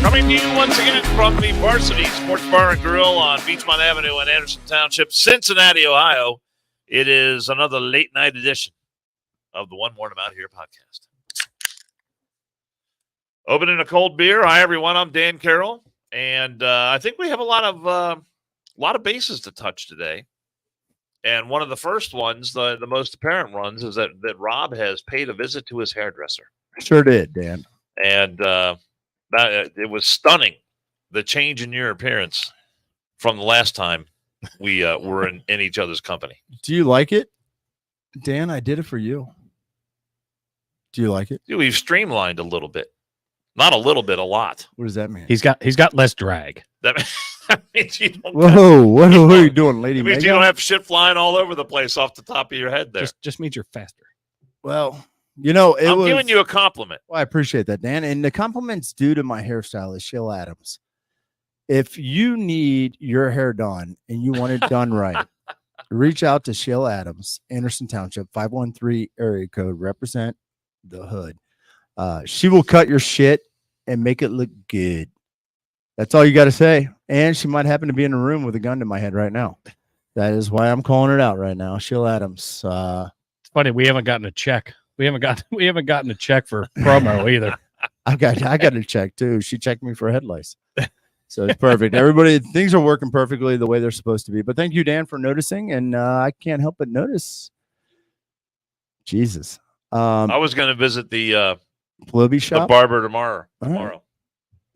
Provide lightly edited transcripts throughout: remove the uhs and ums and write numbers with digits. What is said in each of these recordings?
Coming to you once again from the Varsity Sports Bar and Grill on Beachmont Avenue in Anderson Township, Cincinnati, Ohio. It is another late night edition of the One Morning Out Here podcast. Opening a cold beer. Hi, everyone. I'm Dan Carroll, and I think we have a lot of bases to touch today. And one of the first ones, the most apparent ones, is that Rob has paid a visit to his hairdresser. Sure did, Dan. And it was stunning, the change in your appearance from the last time we were in each other's company. Do you like it? Dan, I did it for you. Do you like it? Dude, we've streamlined a little bit. Not a little bit, a lot. What does that mean? He's got less drag. That means you don't Whoa, what are you doing, lady? It means you don't have shit flying all over the place off the top of your head there. Just means you're faster. Well, you know, I'm giving you a compliment. Well, I appreciate that, Dan. And the compliment's due to my hairstylist, Sheila Adams. If you need your hair done and you want it done right, reach out to Sheila Adams, Anderson Township, 513 area code, represent the hood. She will cut your shit and make it look good. That's all you got to say. And she might happen to be in a room with a gun to my head right now. That is why I'm calling it out right now. Sheila Adams. It's funny, we haven't gotten a check. We haven't gotten a check for promo either. I got a check too. She checked me for headlights. So it's perfect. Everybody, things are working perfectly the way they're supposed to be. But thank you, Dan, for noticing. And I can't help but notice. Jesus. I was going to visit the Flubby shop, the barber tomorrow. Right.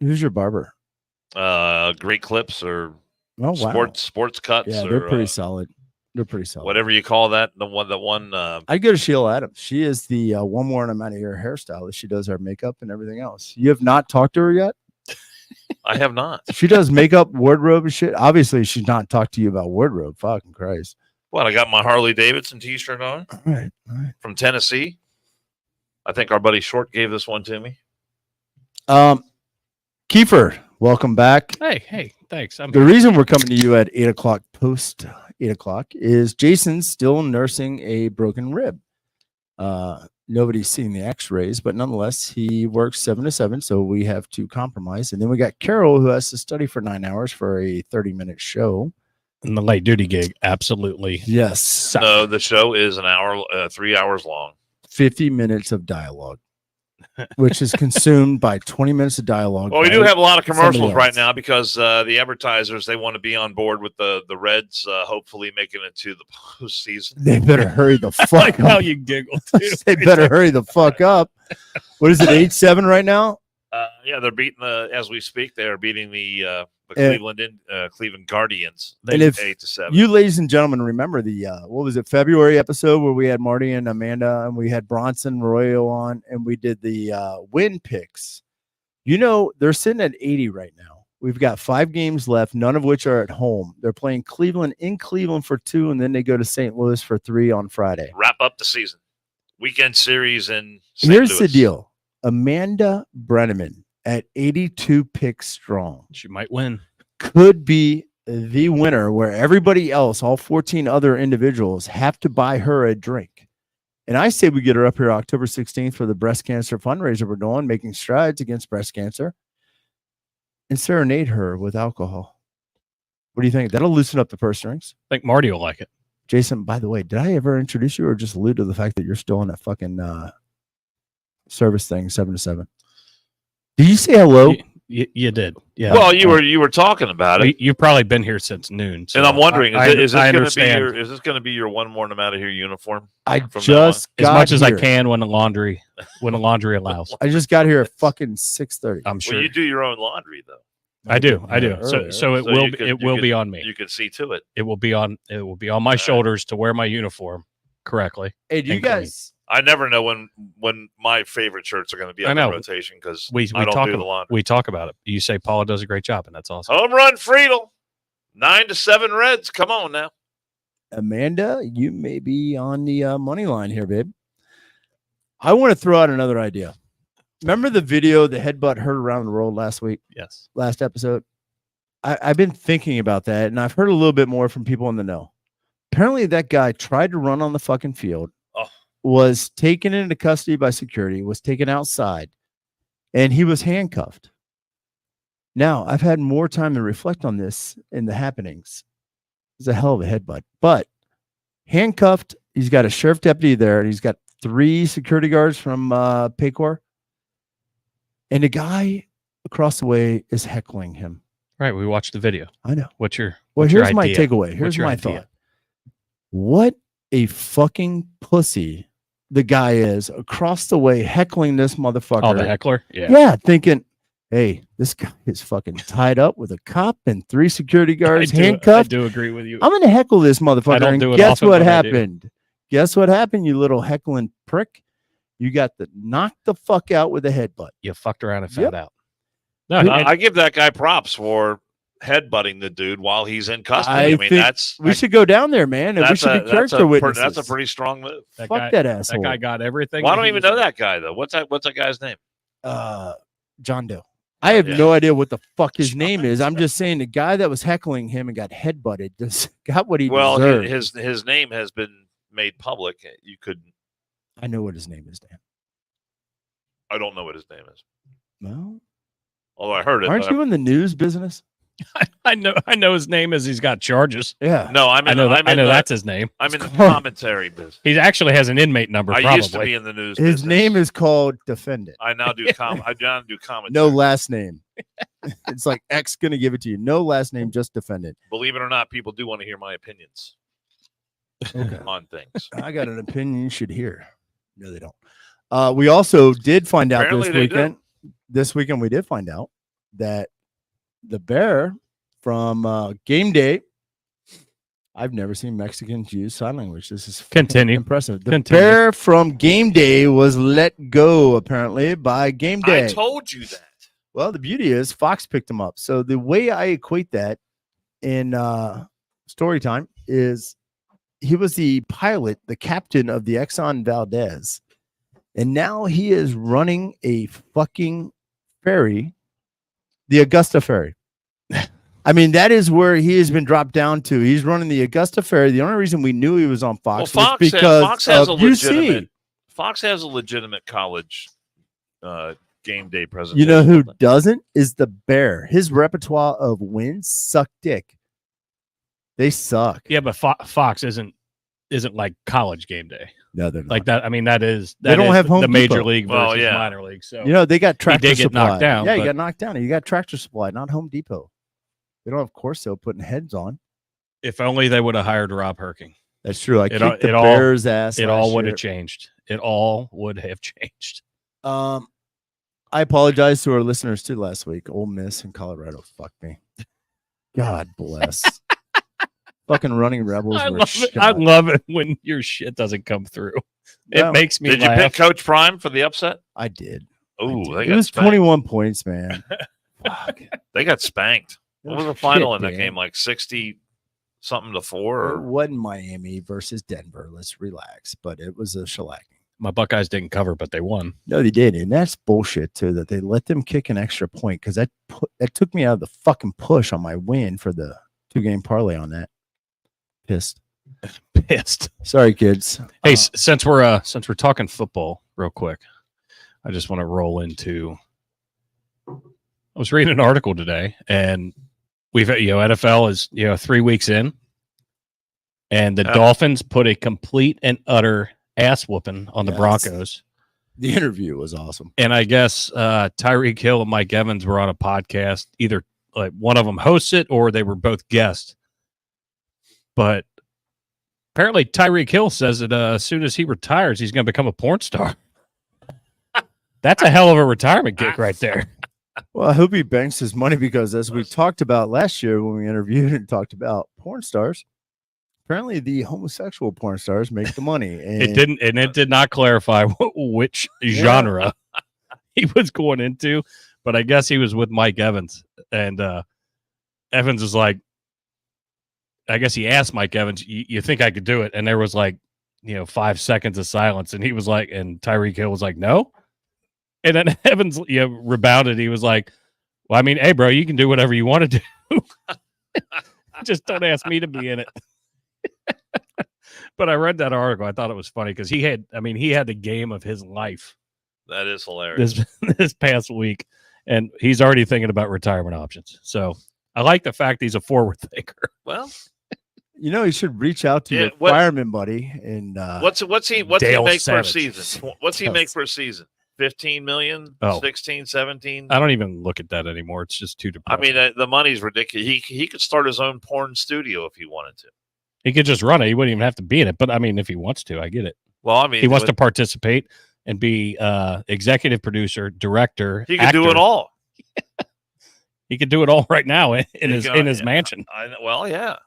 Who's your barber? Great Clips or Oh, wow. sports cuts. Yeah, or, they're pretty solid. They're pretty solid. Whatever you call that. The one. I go to Sheila Adams. She is the one more and I'm out of here hairstylist. She does our makeup and everything else. You have not talked to her yet? I have not. She does makeup, wardrobe, and shit. Obviously, she's not talked to you about wardrobe. Fucking Christ. What? I got my Harley Davidson t-shirt on. All right. From Tennessee. I think our buddy Short gave this one to me. Kiefer, welcome back. Hey, thanks. The reason we're coming to you at 8 o'clock post 8 o'clock is Jason's still nursing a broken rib. Nobody's seen the x-rays, but nonetheless, he works 7 to 7, so we have to compromise. And then we got Carol, who has to study for 9 hours for a 30-minute show. And the light duty gig, absolutely. Yes. No, the show is an hour, 3 hours long. 50 minutes of dialogue, which is consumed by 20 minutes of dialogue. Well, we do have a lot of commercials right else. now because the advertisers, they want to be on board with the Reds, hopefully making it to the postseason. They better hurry the fuck Like up. how you giggle, too. They better hurry the fuck up. What is it, 8-7 right now? Yeah, they're beating as we speak. They are beating the Cleveland Guardians. And if 8-7. you, ladies and gentlemen, remember the what was it, February episode where we had Marty and Amanda and we had Bronson Royo on and we did the win picks. You know, they're sitting at 80 right now. We've got 5 games left, none of which are at home. They're playing Cleveland in Cleveland for 2, and then they go to St. Louis for 3 on Friday. Wrap up the season. Weekend series in St. Here's Louis. the deal. Amanda Brenneman at 82 picks strong She might win. could be the winner, where everybody else, all 14 other individuals, have to buy her a drink. And I say we get her up here October 16th for the breast cancer fundraiser we're doing, making strides against breast cancer, and serenade her with alcohol. What do you think? That'll loosen up the purse strings. I think Marty will like it. Jason, by the way, did I ever introduce you or just allude to the fact that you're still on that fucking service thing, 7 to 7? Did you say hello? You did. Yeah. Well, you were talking about it. You've probably been here since noon. So And I'm wondering, is this going to be your one more I'm out of here uniform? I from just as got much as I here. can when the laundry allows. I just got here at fucking 6:30. I'm sure. Well, you do your own laundry though. I do. Earlier. So it will be on me. You can see to it. It will be on my shoulders to wear my uniform correctly. Hey, do you and clean. guys? I never know when my favorite shirts are going to be on the rotation because I don't do the laundry. We talk about it. You say Paula does a great job, and that's awesome. Home run, Friedel. 9-7 Reds. Come on now. Amanda, you may be on the money line here, babe. I want to throw out another idea. Remember the video, the headbutt heard around the world last week? Yes. Last episode? I've been thinking about that, and I've heard a little bit more from people in the know. Apparently, that guy tried to run on the fucking field, was taken into custody by security, was taken outside, and he was handcuffed. Now, I've had more time to reflect on this in the happenings. It's a hell of a headbutt, but handcuffed. He's got a sheriff deputy there, and he's got 3 security guards from Paycor, and the guy across the way is heckling him. Right. We watched the video. I know. What's your Here's my idea? takeaway. Here's your my idea? thought. What a fucking pussy the guy is across the way heckling this motherfucker. Oh, the heckler? Yeah. Yeah, thinking, hey, this guy is fucking tied up with a cop and 3 security guards I handcuffed. do agree with you. I'm going to heckle this motherfucker. I don't and do it guess often, what but I do. happened? Guess what happened, you little heckling prick? You got knocked the fuck out with a headbutt. You fucked around and Yep. found out. No, I give that guy props for headbutting the dude while he's in custody. I I mean, think that's We should go down there, man, and we should be character witnesses. That's a pretty strong move. Fuck that asshole. That guy got everything. Well, I don't even know that guy though. What's that guy's name? John Doe. I have Yeah. no idea what the fuck his name is. I'm just saying the guy that was heckling him and got headbutted just got what he deserved. His name has been made public. You could. I know what his name is, Dan. I don't know what his name is. Well, Although I heard it. aren't you in the news business? I know his name is he's got charges. Yeah. No, I know that's his name. I'm in the commentary business. He actually has an inmate number. I Probably. used to be in the news. His business. name is called Defendant. I now do I now do commentary. No last name. It's like X gonna give it to you. No last name, just Defendant. Believe it or not, people do want to hear my opinions on things. I got an opinion you should hear. No, they don't. We also did find out Apparently this they weekend. This weekend we did find out that the bear from Game Day. I've never seen Mexicans use sign language. This is Continue. impressive. The Continue. bear from Game Day was let go apparently by Game Day. I told you that. Well, the beauty is Fox picked him up. So the way I equate that in story time is he was the pilot, the captain of the Exxon Valdez. And now he is running a fucking ferry, the Augusta Ferry. I mean, that is where he has been dropped down to. He's running the Augusta Ferry. The only reason we knew he was on Fox was because Fox has of a legitimate. UC. Fox has a legitimate college game day presentation. You know who doesn't? Is the Bear. His repertoire of wins suck dick. They suck. Yeah, but Fox isn't like college game day. No, they're not. Like that. I mean, that is They don't have Home the major Depot. league versus Well, yeah. minor league. So You know, they got Tractor did get Supply. knocked down, Yeah, you but- got knocked down. You got Tractor Supply, not Home Depot. They don't have Corso putting heads on. if only they would have hired Rob Herking, That's true. I It- kicked the it all- Bears' ass. it all last would year. have changed. It all would have changed. I apologize to our listeners too last week. Ole Miss and Colorado. Fuck me. God bless. Fucking running Rebels. I were love it. I shot. love it when your shit doesn't come through. It Well, makes me Did you laugh. pick Coach Prime for the upset? I did. Oh, It they got was spanked. 21 points, man. Fuck. They got spanked. What was the final in that Shit, game? man. Like 60-something to 4? It Or wasn't Miami versus Denver. Let's relax. But it was a shellacking. My Buckeyes didn't cover, but they won. No, they did, and that's bullshit too. That they let them kick an extra point because that took me out of the fucking push on my win for the 2-game parlay on that. Pissed. Pissed. Sorry, kids. Hey, since we're talking football, real quick, I just want to roll into. I was reading an article today, and NFL is 3 weeks in, and the Dolphins put a complete and utter ass whooping on the Yes. Broncos. The interview was awesome. And I guess Tyreek Hill and Mike Evans were on a podcast. Either like one of them hosts it or they were both guests. But apparently Tyreek Hill says that as soon as he retires, he's going to become a porn star. That's a hell of a retirement gig right there. Well, I hope he banks his money because, as we talked about last year when we interviewed and talked about porn stars, apparently the homosexual porn stars make the money. And It did not clarify which genre he was going into, but I guess he was with Mike Evans, and Evans was like, I guess he asked Mike Evans, "You think I could do it?" And there was like, 5 seconds of silence, and he was like, and Tyreek Hill was like, "No." And then Evans, rebounded. He was like, "Well, I mean, hey, bro, you can do whatever you want to do. Just don't ask me to be in it." But I read that article. I thought it was funny because he had the game of his life that is hilarious. this past week. And he's already thinking about retirement options. So I like the fact he's a forward thinker. Well, You know, you should reach out to your fireman buddy and what's he Dale make Savage. per season? What's he make per season? 15 million, Oh. 16, 17? I don't even look at that anymore. It's just too I depressing. mean, the money's ridiculous. He could start his own porn studio if he wanted to. He could just run it. He wouldn't even have to be in it. But I mean, if he wants to, I get it. Well, I mean, He wants to participate and be executive producer, director. He could do it all. He could do it all right now in his mansion. Well, yeah.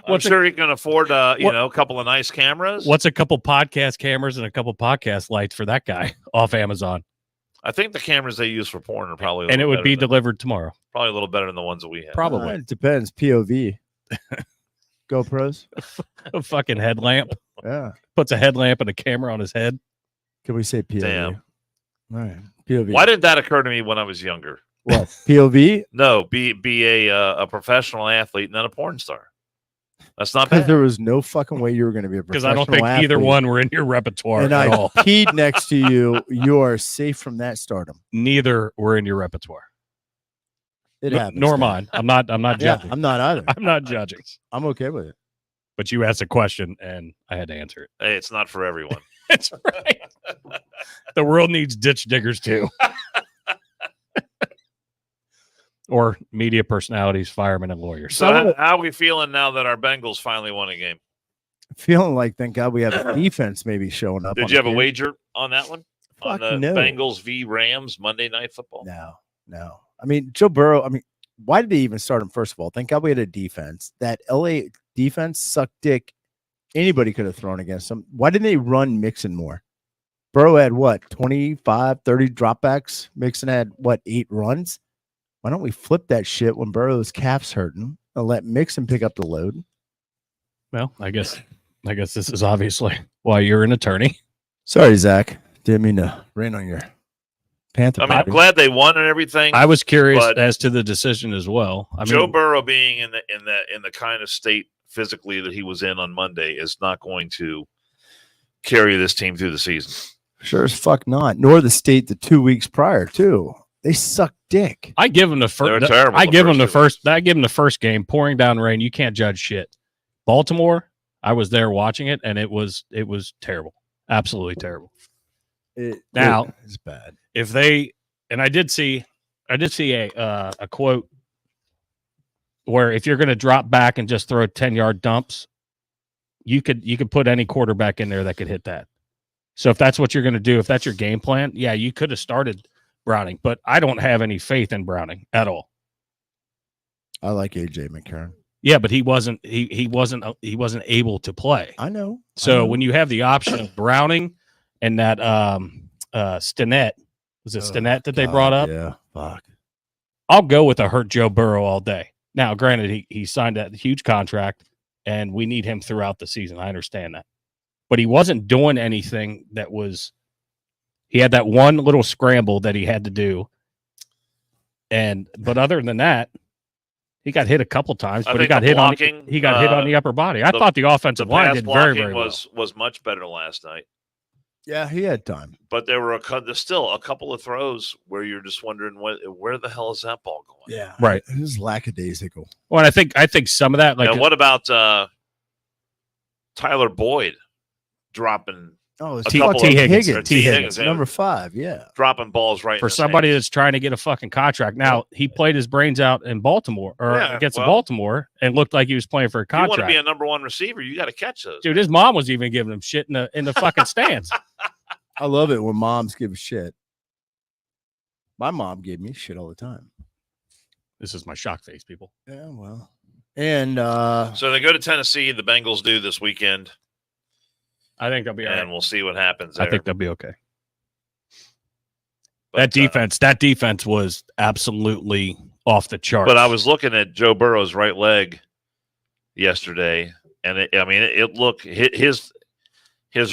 I'm sure he can afford a couple of nice cameras. What's a couple podcast cameras and a couple podcast lights for that guy off Amazon? I think the cameras they use for porn are probably and it would be delivered tomorrow. Probably a little better than the ones that we have. Probably. It depends. POV. GoPros. A fucking headlamp. Yeah. Puts a headlamp and a camera on his head. Can we say POV? Damn. All right. POV. Why didn't that occur to me when I was younger? What? POV? No, be a professional athlete, not a porn star. That's not Because bad. there was no fucking way you were going to be a Because professional I don't think either athlete. one were in your repertoire And at I all. peed next to you. You are safe from that stardom. Neither were in your repertoire. It happens. Nor man. mine. I'm not Yeah, judging. I'm not either. I'm not judging. I'm okay with it. But you asked a question and I had to answer it. Hey, it's not for everyone. That's right. The world needs ditch diggers too. Or media personalities, firemen, and lawyers. So how are we feeling now that our Bengals finally won a game? Feeling like, thank God we have a defense maybe showing up. Did on you have the a game. wager on that one? On Fuck the no. Bengals v. Rams Monday Night Football? No. I mean, Joe Burrow, why did they even start him, first of all? Thank God we had a defense. That LA defense sucked dick. Anybody could have thrown against them. Why didn't they run Mixon more? Burrow had what, 25, 30 dropbacks? Mixon had what, 8 runs? Why don't we flip that shit when Burrow's calf's hurting and let Mixon pick up the load? Well, I guess this is obviously why you're an attorney. Sorry, Zach. Didn't mean to rain on your Panther. I mean, I'm glad they won and everything. I was curious but as to the decision as well. I mean, Joe Burrow being in the kind of state physically that he was in on Monday is not going to carry this team through the season. Sure as fuck not. Nor the state the 2 weeks prior, too. They suck dick. I give them the first. They're terrible I the give them the first first. I give them the first game, pouring down rain. You can't judge shit. Baltimore, I was there watching it, and it was terrible, absolutely terrible. Now it's bad. If they and I did see a quote where if you're going to drop back and just throw 10-yard dumps, you could put any quarterback in there that could hit that. So if that's what you're going to do, if that's your game plan, yeah, you could have started Browning, but I don't have any faith in Browning at all. I like AJ McCarron. Yeah, but he wasn't able to play. I know. So when you have the option of Browning and that Stinnett, was it Stinnett that they brought up? Yeah, fuck. I'll go with a hurt Joe Burrow all day. Now, granted, he signed that huge contract, and we need him throughout the season. I understand that, but he wasn't doing anything that was. He had that one little scramble that he had to do, but other than that, he got hit a couple times. But he got hit on the upper body. I thought the offensive line did very, very well. Was much better last night. Yeah, he had time. But there's still a couple of throws where you're just wondering where the hell is that ball going? Yeah, right. It was lackadaisical. Well, and I think some of that, like, and what about Tyler Boyd dropping? Oh, it's T. Higgins, number 5. Yeah, dropping balls right for somebody that's trying to get a fucking contract. Now he played his brains out in Baltimore against Baltimore and looked like he was playing for a contract. You want to be a number 1 receiver, you got to catch those. Dude, his mom was even giving him shit in the fucking stands. I love it when moms give shit. My mom gave me shit all the time. This is my shock face, people. Yeah, well, and so they go to Tennessee. The Bengals do this weekend. I think they'll be all right. And we'll see what happens there. I think they'll be okay. But, that defense was absolutely off the charts. But I was looking at Joe Burrow's right leg yesterday, and it looked his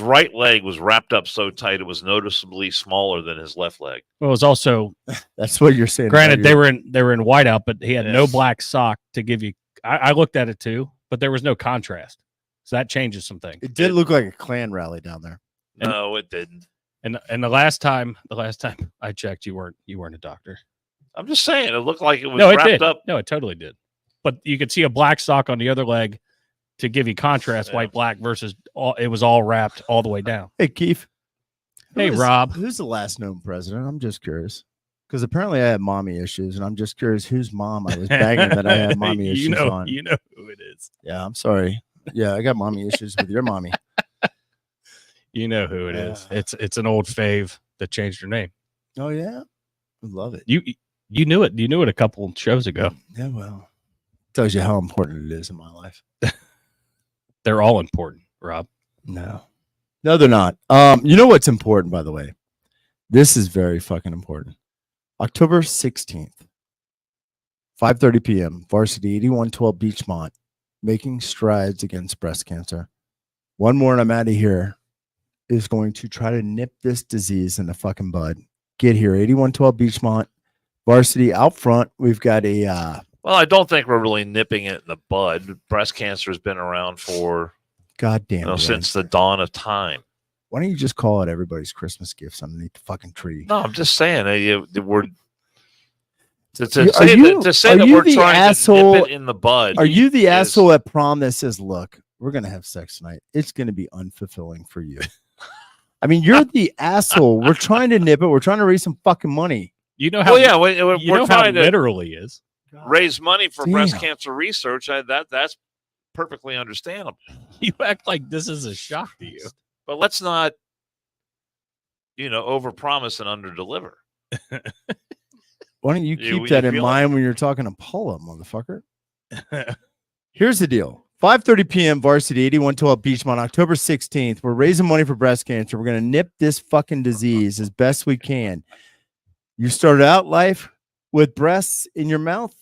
right leg was wrapped up so tight it was noticeably smaller than his left leg. Well, it was also that's what you're saying. Granted, they were in whiteout, but he had no black sock to give you. I looked at it too, but there was no contrast. So that changes some things. It did look like a Klan rally down there. No, it didn't. And the last time I checked, you weren't a doctor. I'm just saying, it looked like it was No, it wrapped did. up. No, it totally did. But you could see a black sock on the other leg to give you contrast, Yeah. white, black versus it was all wrapped all the way down. Hey, Keith. Hey, Rob. Who's the last known president? I'm just curious. Because apparently I had mommy issues, and I'm just curious whose mom I was bagging that I had mommy issues on. You know who it is. Yeah, I'm sorry. Yeah, I got mommy issues with your mommy. You know who it is. It's an old fave that changed her name. Oh yeah, I love it. You knew it. You knew it a couple shows ago. Yeah, well, tells you how important it is in my life. They're all important, Rob. No, they're not. You know what's important, by the way? This is very fucking important. October 16th, 5:30 p.m. Varsity 8112 Beachmont, making strides against breast cancer. One more and I'm out of here. Is going to try to nip this disease in the fucking bud. Get here, 8112 Beachmont, Varsity out front. We've got a. Well, I don't think we're really nipping it in the bud. Breast cancer has been around for goddamn since the dawn of time. Why don't you just call it everybody's Christmas gifts underneath the fucking tree? No, I'm just saying we're to say we're trying to nip it in the bud. Are you the asshole at prom that says, "Look, we're gonna have sex tonight. It's gonna be unfulfilling for you." I mean, you're the asshole. We're trying to nip it. We're trying to raise some fucking money. You know how? Well, yeah, we're trying to literally is raise money for breast cancer research. That's perfectly understandable. You act like this is a shock to you, but let's not, overpromise and underdeliver. Why don't you keep that in mind when you're talking to Paula, motherfucker? Here's the deal. 5:30 p.m. Varsity 8112 Beachmont, October 16th. We're raising money for breast cancer. We're going to nip this fucking disease as best we can. You started out life with breasts in your mouth.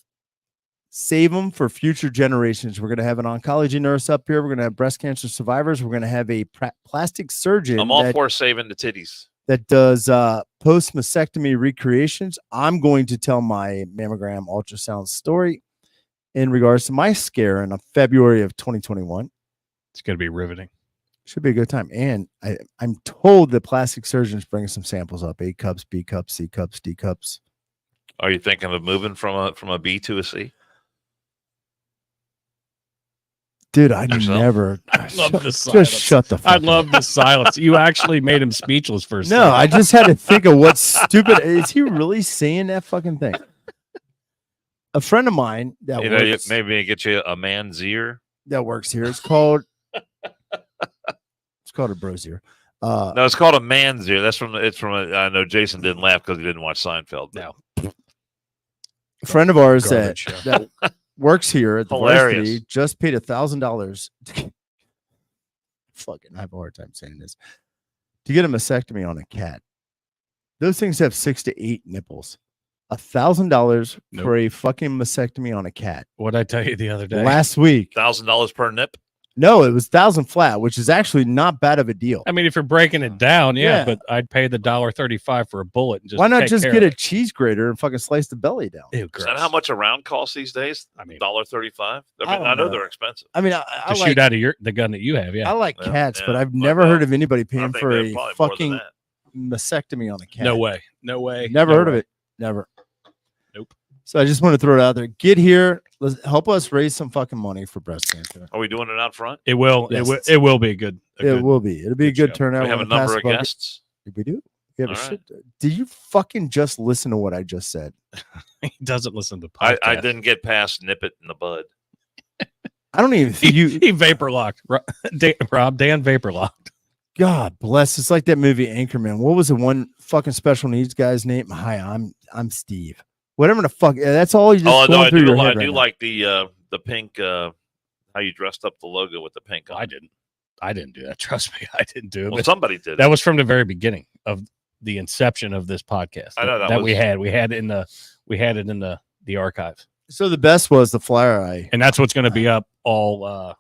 Save them for future generations. We're going to have an oncology nurse up here. We're going to have breast cancer survivors. We're going to have a plastic surgeon. I'm all for saving the titties. That does post-mastectomy recreations. I'm going to tell my mammogram ultrasound story in regards to my scare in February of 2021. It's going to be riveting. Should be a good time. And I'm told the plastic surgeon's bringing some samples up: A cups, B cups, C cups, D cups. Are you thinking of moving from a B to a C? Dude, I never. I love the silence. Just shut the fuck up. I love the silence. You actually made him speechless for a second. No, I just had to think of what stupid. Is he really saying that fucking thing? A friend of mine that works, maybe get you a man's ear that works here. It's called a bro's ear. No, it's called a man's ear. I know Jason didn't laugh because he didn't watch Seinfeld. No. A friend of ours that works here at the varsity just paid $1,000. Fucking, I have a hard time saying this. To get a mastectomy on a cat. Those things have 6 to 8 nipples. $1,000 for a fucking mastectomy on a cat. What did I tell you the other day? Last week. $1,000 per nip? No, it was 1,000 flat, which is actually not bad of a deal. I mean, if you're breaking it down, yeah. But I'd pay the $1.35 for a bullet. And just why not just get a cheese grater and fucking slice the belly down? Ew, is that how much a round costs these days? I mean, $1.35. I know they're expensive. I mean, I shoot out of the gun that you have. Yeah, I like cats, but I've never heard of anybody paying for a fucking mastectomy on a cat. No way. Never heard of it. Never. Nope. So I just want to throw it out there. Get here. Let's help us raise some fucking money for breast cancer. Are we doing it out front? It will. Yes. It will be a good. Will be. It'll be a good turnout. We have a number of guests. We do. We have shit. Did you fucking just listen to what I just said? He doesn't listen to the podcast. I didn't get past nip it in the bud. I don't even think he vapor locked. Rob, Dan vapor locked. God bless. It's like that movie Anchorman. What was the one fucking special needs guy's name? Hi, I'm Steve. Whatever the fuck. That's all you just going through your head I do like the pink how you dressed up the logo with the pink on. I didn't do that. Trust me, I didn't do it. Well, somebody did. That was from the very beginning of the inception of this podcast. I know that we had it in the archives. So the best was the flyer and that's what's going to be up all on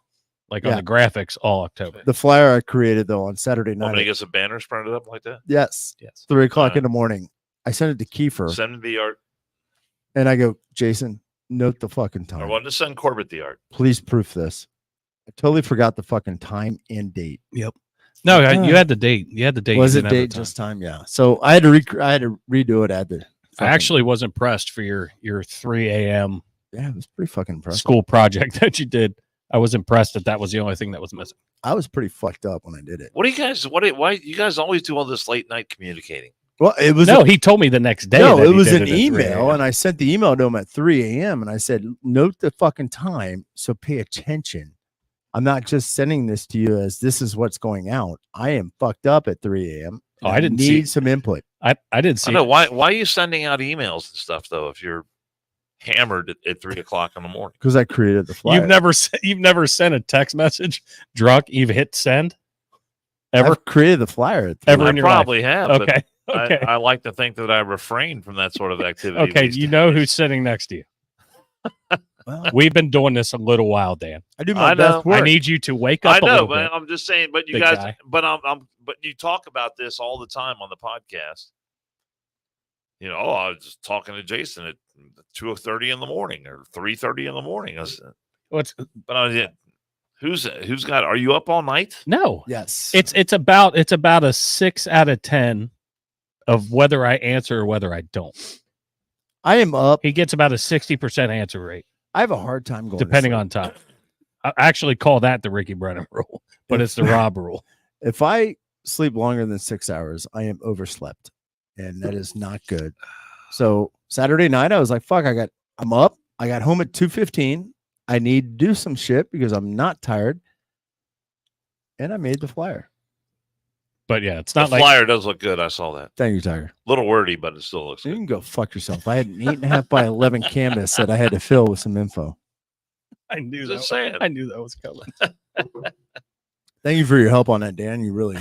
the graphics all October. The flyer I created though on Saturday night. I'm gonna get some banners printed up like that. Yes. 3:00 in the morning. I sent it to Kiefer. Send him the art. And I go, Jason, note the fucking time. I wanted to send Corbett the art. Please proof this. I totally forgot the fucking time and date. Yep. No, you had the date. You had the date. Was You it didn't have the date time. just time? Yeah. So I had to redo it. I had to. I actually was impressed for your 3 a.m. Yeah, it was pretty fucking impressive. school project that you did. I was impressed that was the only thing that was missing. I was pretty fucked up when I did it. What do you guys? Why you guys always do all this late night communicating? Well, it was No, he told me the next day. no, that it he was did an it at 3 email, a.m. and I sent the email to him at 3 a.m. and I said, "Note the fucking time, so pay attention. I'm not just sending this to you as this is what's going out. I am fucked up at 3 a.m. Oh, I didn't need see some input I didn't see. I know why are you sending out emails and stuff though if you're hammered at 3 o'clock in the morning? because I created the flyer. You've never sent a text message drunk. You've hit send ever. I've created the flyer at 3. Ever I in your life? probably have. but Okay. Okay. I like to think that I refrain from that sort of activity. Okay. these You know days. who's sitting next to you. Well, We've been doing this a little while, Dan. I do I my know. best work. I need you to wake I up a know, little but bit. I'm just saying. But you big guys, guy. but you talk about this all the time on the podcast. You know, I was just talking to Jason at 2:30 in the morning or 3:30 in the morning. What's But I was, who's got? Are you up all night? no? Yes. It's about a 6 out of 10 of whether I answer or whether I don't. I am up. He gets about a 60% answer rate, I have a hard time going. depending on time. I actually call that the Ricky Brennan rule, but it's the Rob rule. If I sleep longer than 6 hours, I am overslept, and that is not good. So Saturday night, I was like, "Fuck!" I'm up. I got home at 2:15. I need to do some shit because I'm not tired, and I made the flyer. But yeah, it's The not like flyer does look good. I saw that. Thank you, Tiger. Little wordy, but it still looks You good. can go fuck yourself. I had an 8.5 by 11 canvas that I had to fill with some info. I knew Just that. saying. I knew that was coming. Thank you for your help on that, Dan. You really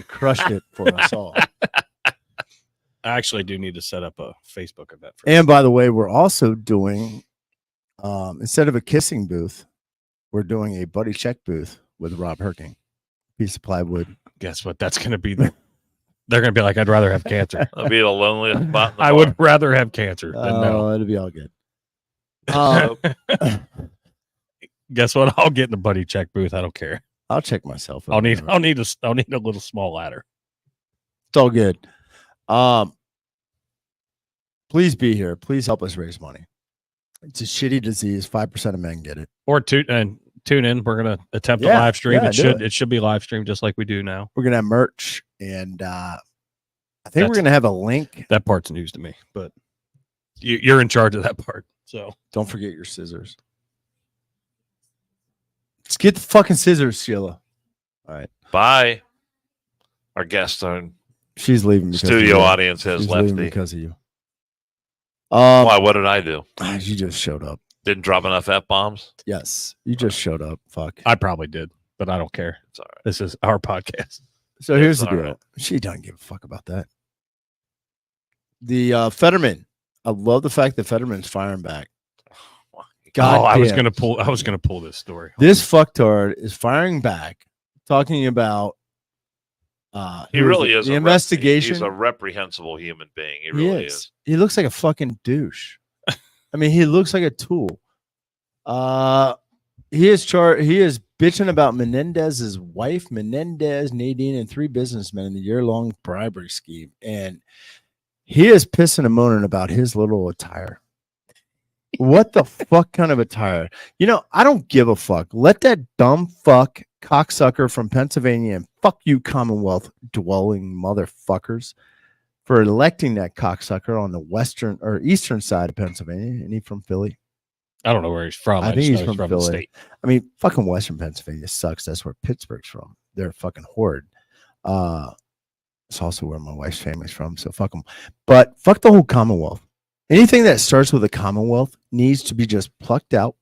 crushed it for us all. I actually do need to set up a Facebook event for And by the way, we're also doing instead of a kissing booth, we're doing a buddy check booth with Rob Herking. Piece of plywood. guess what? That's going to be they're going to be like, I'd rather have cancer. That'll be the loneliest spot. In the I bar. would rather have cancer than no. It'll be all good. Guess what? I'll get in the buddy check booth. I don't care. I'll check myself. I'll need a little small ladder. It's all good. Please be here. Please help us raise money. It's a shitty disease. 5% of men get it. Or tune in. We're gonna attempt a Yeah, live stream. yeah, do It should be live streamed just like we do now. We're gonna have merch, and I think we're gonna have a link. That part's news to me, but you're in charge of that part. So Don't forget your scissors. Let's get the fucking scissors, Sheila. All right. Bye. Our guest on She's leaving. Because studio of you. audience has She's left leaving the. because of you. Why? What did I do? You just showed up. Didn't drop enough F bombs. Yes, you just showed up. Fuck. I probably did, but I don't care. It's all right. This is our podcast. So here's the all deal. right. She doesn't give a fuck about that. The Fetterman. I love the fact that Fetterman's firing back. God, I was damn. gonna pull this story. This fucktard is firing back, talking about. He who really it? is the a investigation. He's a reprehensible human being. He He really is. is. He looks like a fucking douche. I mean, he looks like a tool. He is bitching about Menendez's wife, Menendez, Nadine, and 3 businessmen in the year-long bribery scheme, and he is pissing and moaning about his little attire. What the fuck kind of attire? You know, I don't give a fuck. Let that dumb fuck cocksucker from Pennsylvania, and fuck you, Commonwealth dwelling motherfuckers, for electing that cocksucker on the western or eastern side of Pennsylvania. And he from Philly. I don't know where he's from. I think just he's know from the Philly. state. I mean, fucking Western Pennsylvania sucks. That's where Pittsburgh's from. They're a fucking horde. It's also where my wife's family's from. So fuck them. But fuck the whole Commonwealth. Anything that starts with a Commonwealth needs to be just plucked out,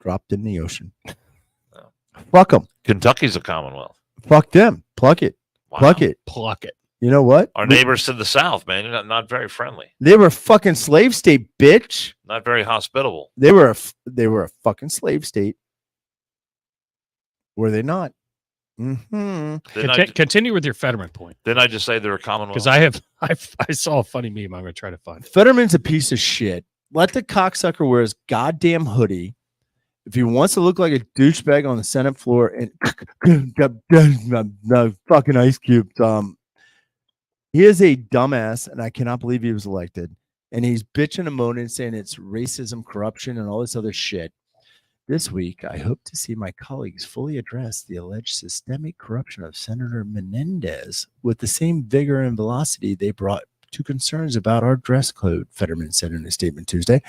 dropped in the ocean. Fuck them. Kentucky's a Commonwealth. Fuck them. Pluck it. Wow. Pluck it. Pluck it. You know what? Our neighbors to the south, man, you're not very friendly. They were a fucking slave state, bitch. Not very hospitable. They were a fucking slave state. Were they not? Mm-hmm. Continue with your Fetterman point, Didn't I just say they're a Commonwealth? because I saw a funny meme. I'm going to try to find it. Fetterman's a piece of shit. Let the cocksucker wear his goddamn hoodie if he wants to look like a douchebag on the Senate floor and fucking Ice Cube, he is a dumbass, and I cannot believe he was elected. And he's bitching and moaning, saying it's racism, corruption, and all this other shit. This week, I hope to see my colleagues fully address the alleged systemic corruption of Senator Menendez with the same vigor and velocity they brought to concerns about our dress code, Fetterman said in a statement Tuesday,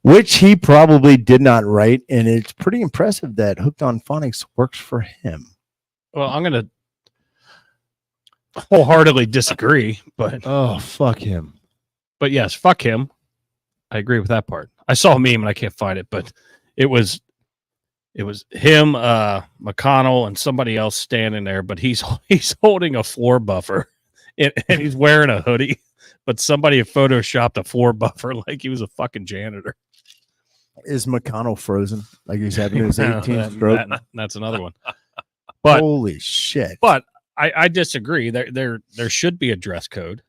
which he probably did not write. And it's pretty impressive that Hooked on Phonics works for him. Well, I'm going to wholeheartedly disagree, but oh, fuck him. But yes, fuck him. I agree with that part. I saw a meme and I can't find it, but it was him, McConnell, and somebody else standing there, but he's holding a floor buffer and he's wearing a hoodie, but somebody had photoshopped a floor buffer like he was a fucking janitor. Is McConnell frozen? Like he's having his 18th stroke? That's another one. But holy shit. But I disagree. There should be a dress code.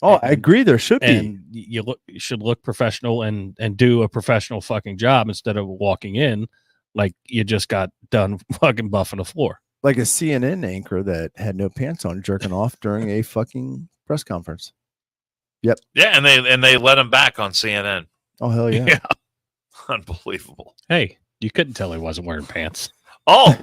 Oh, I agree. There should be. And you should look professional and do a professional fucking job instead of walking in like you just got done fucking buffing the floor. Like a CNN anchor that had no pants on jerking off during a fucking press conference. Yep. Yeah, and they let him back on CNN. Oh, hell yeah. Unbelievable. Hey, you couldn't tell he wasn't wearing pants. Oh.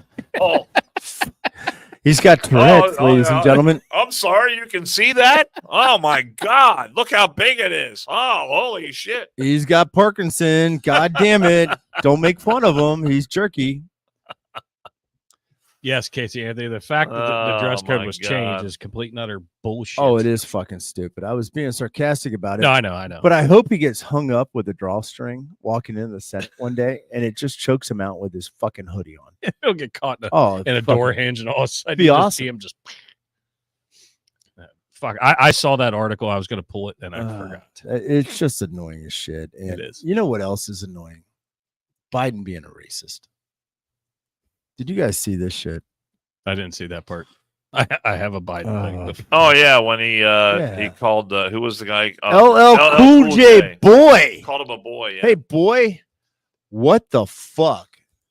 He's got Tourette's, ladies and gentlemen. I'm sorry, you can see that? Oh, my God. Look how big it is. Oh, holy shit. He's got Parkinson. God damn it. Don't make fun of him. He's jerky. Yes, Casey Anthony. The fact that the dress code was changed is complete and utter bullshit. Oh, it is fucking stupid. I was being sarcastic about it. No, I know. But I hope he gets hung up with a drawstring walking into the set one day, and it just chokes him out with his fucking hoodie on. He'll get caught in a door hinge, and all of a sudden be awesome. See him just. Fuck! I saw that article. I was going to pull it, and I forgot. It's just annoying as shit. And it is. You know what else is annoying? Biden being a racist. Did you guys see this shit? I didn't see that part. I have a Biden thing. Oh yeah, when he called who was the guy? LL Cool J boy. Called him a boy. Yeah. Hey boy, what the fuck?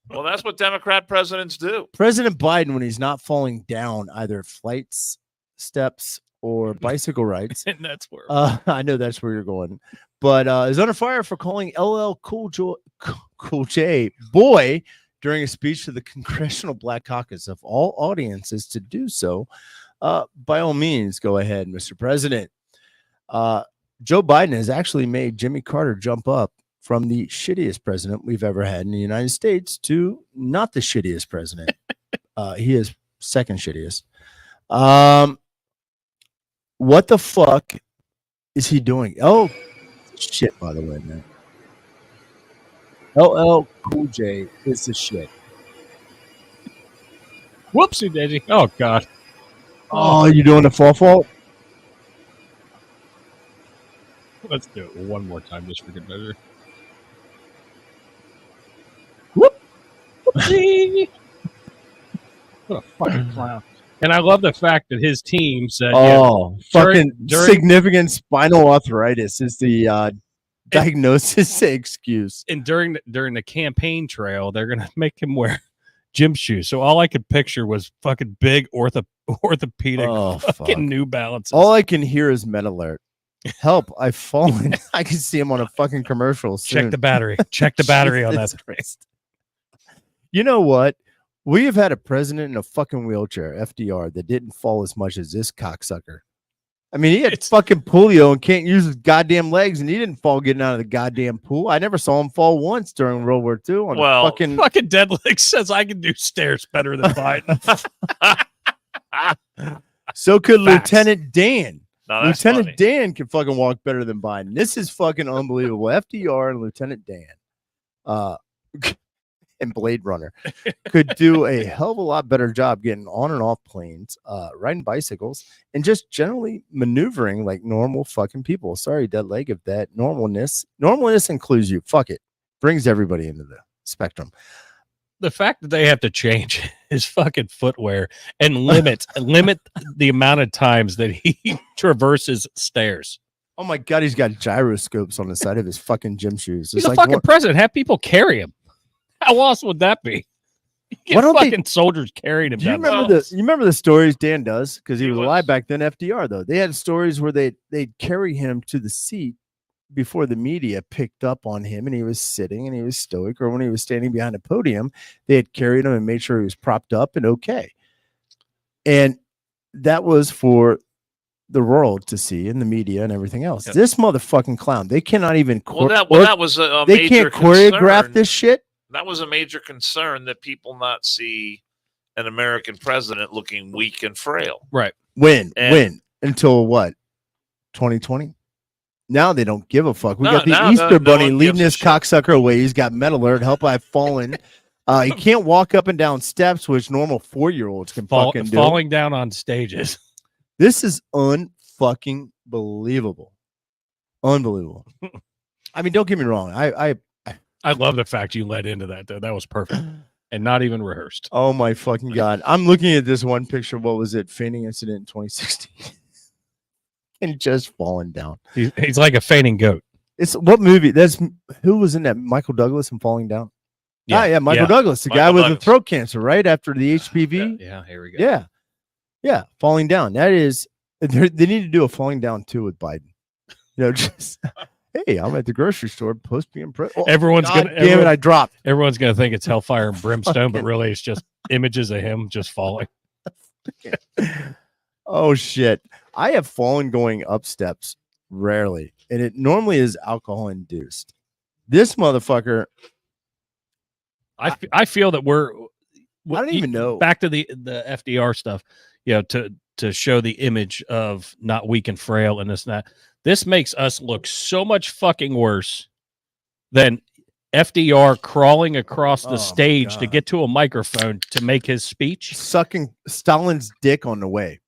Well, that's what Democrat presidents do. President Biden, when he's not falling down either flights, steps, or bicycle rides, and that's where I know that's where you're going, but is under fire for calling LL Cool J boy during a speech to the Congressional Black Caucus. Of all audiences to do so, by all means, go ahead, Mr. President. Joe Biden has actually made Jimmy Carter jump up from the shittiest president we've ever had in the United States to not the shittiest president. He is second shittiest. What the fuck is he doing? Oh, shit, by the way, man. LL Cool J is the shit. Whoopsie daisy. Oh, God. Oh, you doing the fault? Let's do it one more time just for good measure. Whoopsie. What a fucking clown. And I love the fact that his team said, fucking significant spinal arthritis is the diagnosis excuse. And during the campaign trail, they're gonna make him wear gym shoes. So all I could picture was fucking big orthopedic fucking New Balances. All I can hear is Med Alert. Help! I've fallen. I can see him on a fucking commercial soon. Check the battery. Check the battery on that. You know what? We have had a president in a fucking wheelchair, FDR, that didn't fall as much as this cocksucker. I mean, he had fucking polio and can't use his goddamn legs, and he didn't fall getting out of the goddamn pool. I never saw him fall once during World War II. Fucking Dead Leg says I can do stairs better than Biden. So could Lieutenant Dan. No, Lieutenant Dan can fucking walk better than Biden. This is fucking unbelievable. FDR and Lieutenant Dan. And Blade Runner could do a hell of a lot better job getting on and off planes, riding bicycles, and just generally maneuvering like normal fucking people. Sorry, Dead Leg, if that normalness includes you. Fuck it. Brings everybody into the spectrum. The fact that they have to change his fucking footwear and limit the amount of times that he traverses stairs. Oh my God, he's got gyroscopes on the side of his fucking gym shoes. He's a fucking president. Have people carry him. How else would that be? Why don't they- fucking soldiers carrying him Do you down the remember the? You remember the stories Dan does because he He was was. alive back then. FDR though, they had stories where they'd carry him to the seat before the media picked up on him, and he was sitting and he was stoic, or when he was standing behind a podium, they had carried him and made sure he was propped up and okay. And that was for the world to see in the media and everything else. Yep. This motherfucking clown, they cannot even. That was a they major can't choreograph concern. this shit. That was a major concern that people not see an American president looking weak and frail. Right. When until what? 2020. Now they don't give a fuck. We got the Easter Bunny leading this cocksucker away. He's got metal alert. Help! I've fallen. He can't walk up and down steps, which normal 4-year-olds can fucking do. Falling down on stages. This is unfucking believable. Unbelievable. I mean, don't get me wrong. I love the fact you led into that, though. That was perfect and not even rehearsed. Oh my fucking God. I'm looking at this one picture. What was it? Fainting incident in 2016. And just falling down. He's like a fainting goat. It's what movie? That's who was in that? Michael Douglas and Falling Down. Yeah, Michael Douglas, the guy with the throat cancer, right after the HPV. Yeah, here we go. Yeah, Falling Down. That is, they need to do a Falling Down too with Biden. You know, just hey, I'm at the grocery store, post being Everyone's gonna damn it, I dropped. Everyone's gonna think it's hellfire and brimstone, but really it's just images of him just falling. Oh shit. I have fallen going up steps rarely, and it normally is alcohol induced. This motherfucker, I feel that I don't even know. Back to the FDR stuff, you know, to show the image of not weak and frail and this and that. This makes us look so much fucking worse than FDR crawling across the stage to get to a microphone to make his speech. Sucking Stalin's dick on the way.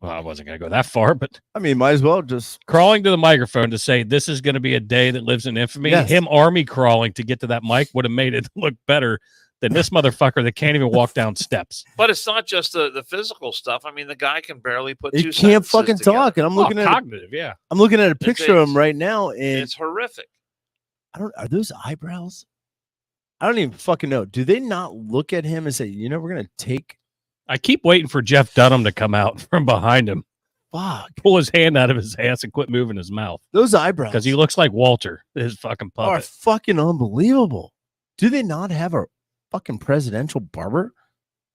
Well, I wasn't going to go that far, but I mean, might as well just crawling to the microphone to say this is going to be a day that lives in infamy. Yes. Him army crawling to get to that mic would have made it look better than this motherfucker that can't even walk down steps. But it's not just the physical stuff. I mean, the guy can barely put he two can't sentences fucking together. talk. And I'm looking at cognitive, yeah. I'm looking at a picture of him right now, and It's horrific. are those eyebrows? I don't even fucking know. Do they not look at him and say, you know, we're gonna take? I keep waiting for Jeff Dunham to come out from behind him. Fuck. Pull his hand out of his ass and quit moving his mouth. Those eyebrows. Because he looks like Walter, his fucking are puppet. fucking unbelievable. Do they not have a fucking presidential barber?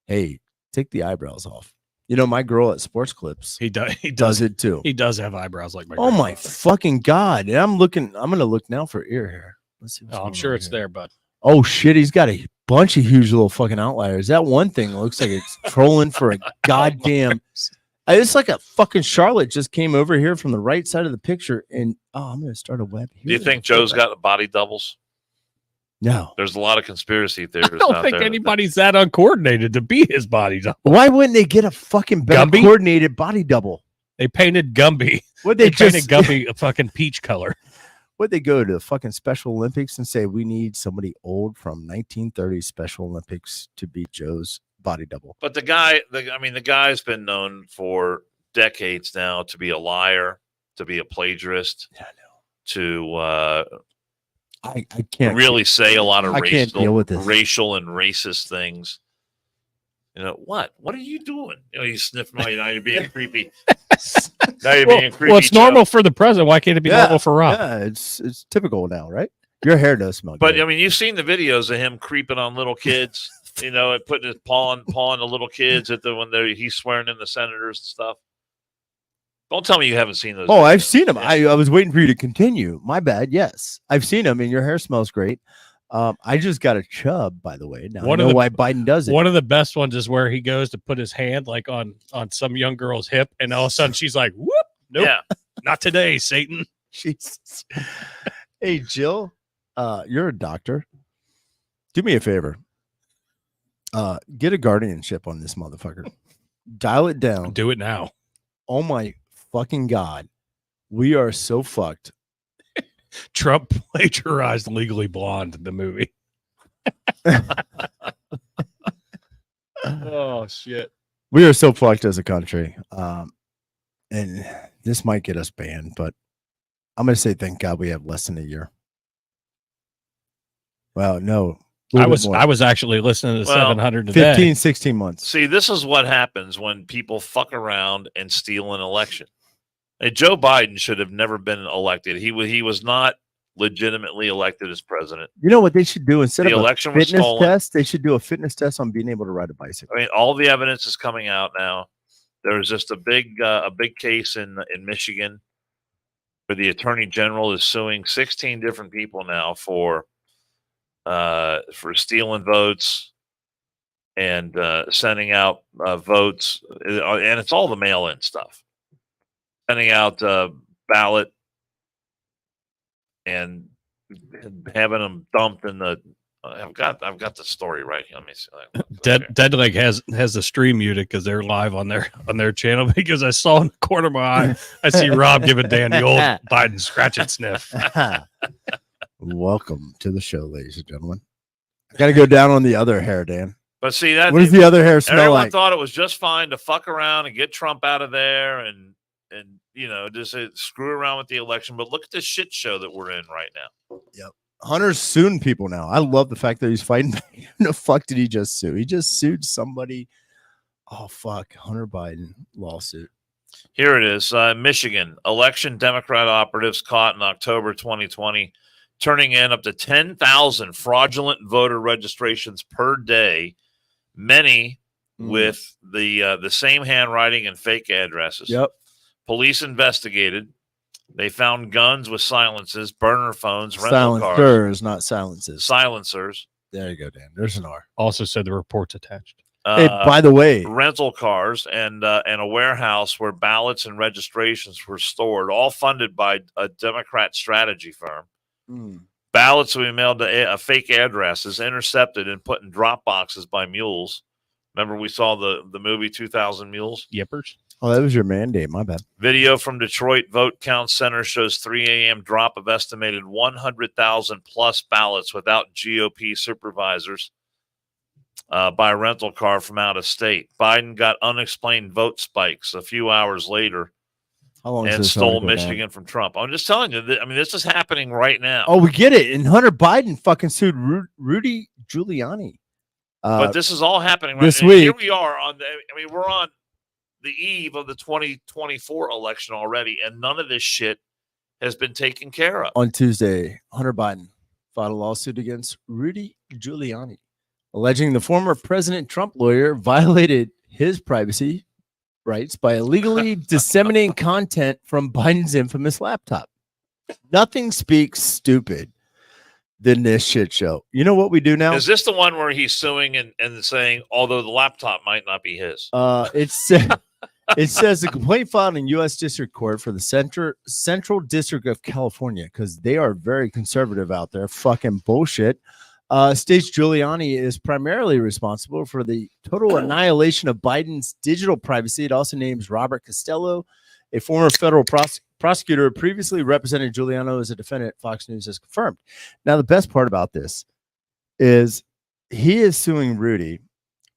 Hey, take the eyebrows off. You know, my girl at Sports Clips, He does it too. He does have eyebrows like my Oh my grandfather. fucking God. And I'm gonna look now for ear hair. Let's see. Oh, I'm sure it's there, bud. Oh shit, he's got a bunch of huge little fucking outliers. That one thing looks like it's trolling for a goddamn. It's like a fucking Charlotte just came over here from the right side of the picture, and I'm gonna start a web. Do you think Joe's got body doubles? No. There's a lot of conspiracy theories. I don't think anybody's that uncoordinated to be his body double. Why wouldn't they get a fucking better Gumby? coordinated body double? They painted Gumby. Would They painted Gumby a fucking peach color. Would they go to the fucking Special Olympics and say we need somebody old from 1930 Special Olympics to be Joe's body double? But the guy's been known for decades now to be a liar, to be a plagiarist, Yeah, I know. to I can't really say a lot of I can't deal with this. racial and racist things. You know, what are you doing? You know, you sniff my, now you're being creepy. Now you're being creepy. Well, it's Joe. normal for the president. Why can't it be normal for Rob? Yeah, it's typical now, right? Your hair does smell But good. I mean, you've seen the videos of him creeping on little kids, you know, and putting his paw on the little kids he's swearing in the senators and stuff. Don't tell me you haven't seen those. Oh, videos. I've seen them. Yeah. I was waiting for you to continue. My bad. Yes, I've seen them, and your hair smells great. I just got a chub, by the way. Now I know why Biden does it. One of the best ones is where he goes to put his hand like on some young girl's hip, and all of a sudden she's like, "Whoop! Nope, Yeah. not today, Satan." Jesus. Hey, Jill, you're a doctor. Do me a favor. Get a guardianship on this motherfucker. Dial it down. Do it now. Oh my fucking God. We are so fucked. Trump plagiarized Legally Blonde, the movie. Oh shit. We are so fucked as a country. And this might get us banned, but I'm going to say thank God we have less than a year. Well, no, I was actually listening to Well, 700 today. 15, 16 months. See, this is what happens when people fuck around and steal an election. And Joe Biden should have never been elected. He was not legitimately elected as president. You know what they should do instead The of a election was fitness stolen. test? They should do a fitness test on being able to ride a bicycle. I mean, all the evidence is coming out now. There's just a big case in Michigan where the attorney general is suing 16 different people now for stealing votes and sending out votes, and it's all the mail-in stuff. Sending out ballot and having them dumped in the. I've got the story right here. Let me see. Deadleg has the stream muted because they're live on their channel. Because I saw in the corner of my eye, I see Rob giving Dan the old Biden scratch and sniff. Welcome to the show, ladies and gentlemen. I got to go down on the other hair, Dan. But see that. What does the other hair smell Everyone like? thought it was just fine to fuck around and get Trump out of there and just screw around with the election. But look at this shit show that we're in right now. Yep. Hunter's suing people now. I love the fact that he's fighting. Who the fuck did he just sue? He just sued somebody. Oh, fuck. Hunter Biden lawsuit. Here it is. Michigan. Election Democrat operatives caught in October 2020 turning in up to 10,000 fraudulent voter registrations per day, many with the same handwriting and fake addresses. Yep. Police investigated. They found guns with silences, burner phones, rental cars. Silencers, not silences. Silencers. There you go, Dan. There's an R. Also said the report's attached. Hey, by the way, rental cars and a warehouse where ballots and registrations were stored, all funded by a Democrat strategy firm. Ballots will be mailed to fake addresses, intercepted and put in drop boxes by mules. Remember we saw the movie 2000 Mules? Yippers. Oh, that was your mandate. My bad. Video from Detroit Vote Count Center shows 3 a.m. drop of estimated 100,000 plus ballots without GOP supervisors by a rental car from out of state. Biden got unexplained vote spikes a few hours later and stole Michigan from Trump. I'm just telling you, this is happening right now. Oh, we get it. And Hunter Biden fucking sued Rudy Giuliani. But this is all happening right this now. week. Here we are we're on the eve of the 2024 election already, and none of this shit has been taken care of. On Tuesday, Hunter Biden filed a lawsuit against Rudy Giuliani, alleging the former President Trump lawyer violated his privacy rights by illegally disseminating content from Biden's infamous laptop. Nothing speaks stupid than this shit show. You know what we do now? Is this the one where he's suing and saying, although the laptop might not be his? It says the complaint filed in U.S. District Court for the Central District of California, because they are very conservative out there. Fucking bullshit. States Giuliani is primarily responsible for the total annihilation of Biden's digital privacy. It also names Robert Costello, a former federal prosecutor who previously represented Giuliani as a defendant. Fox News has confirmed. Now, the best part about this is he is suing Rudy,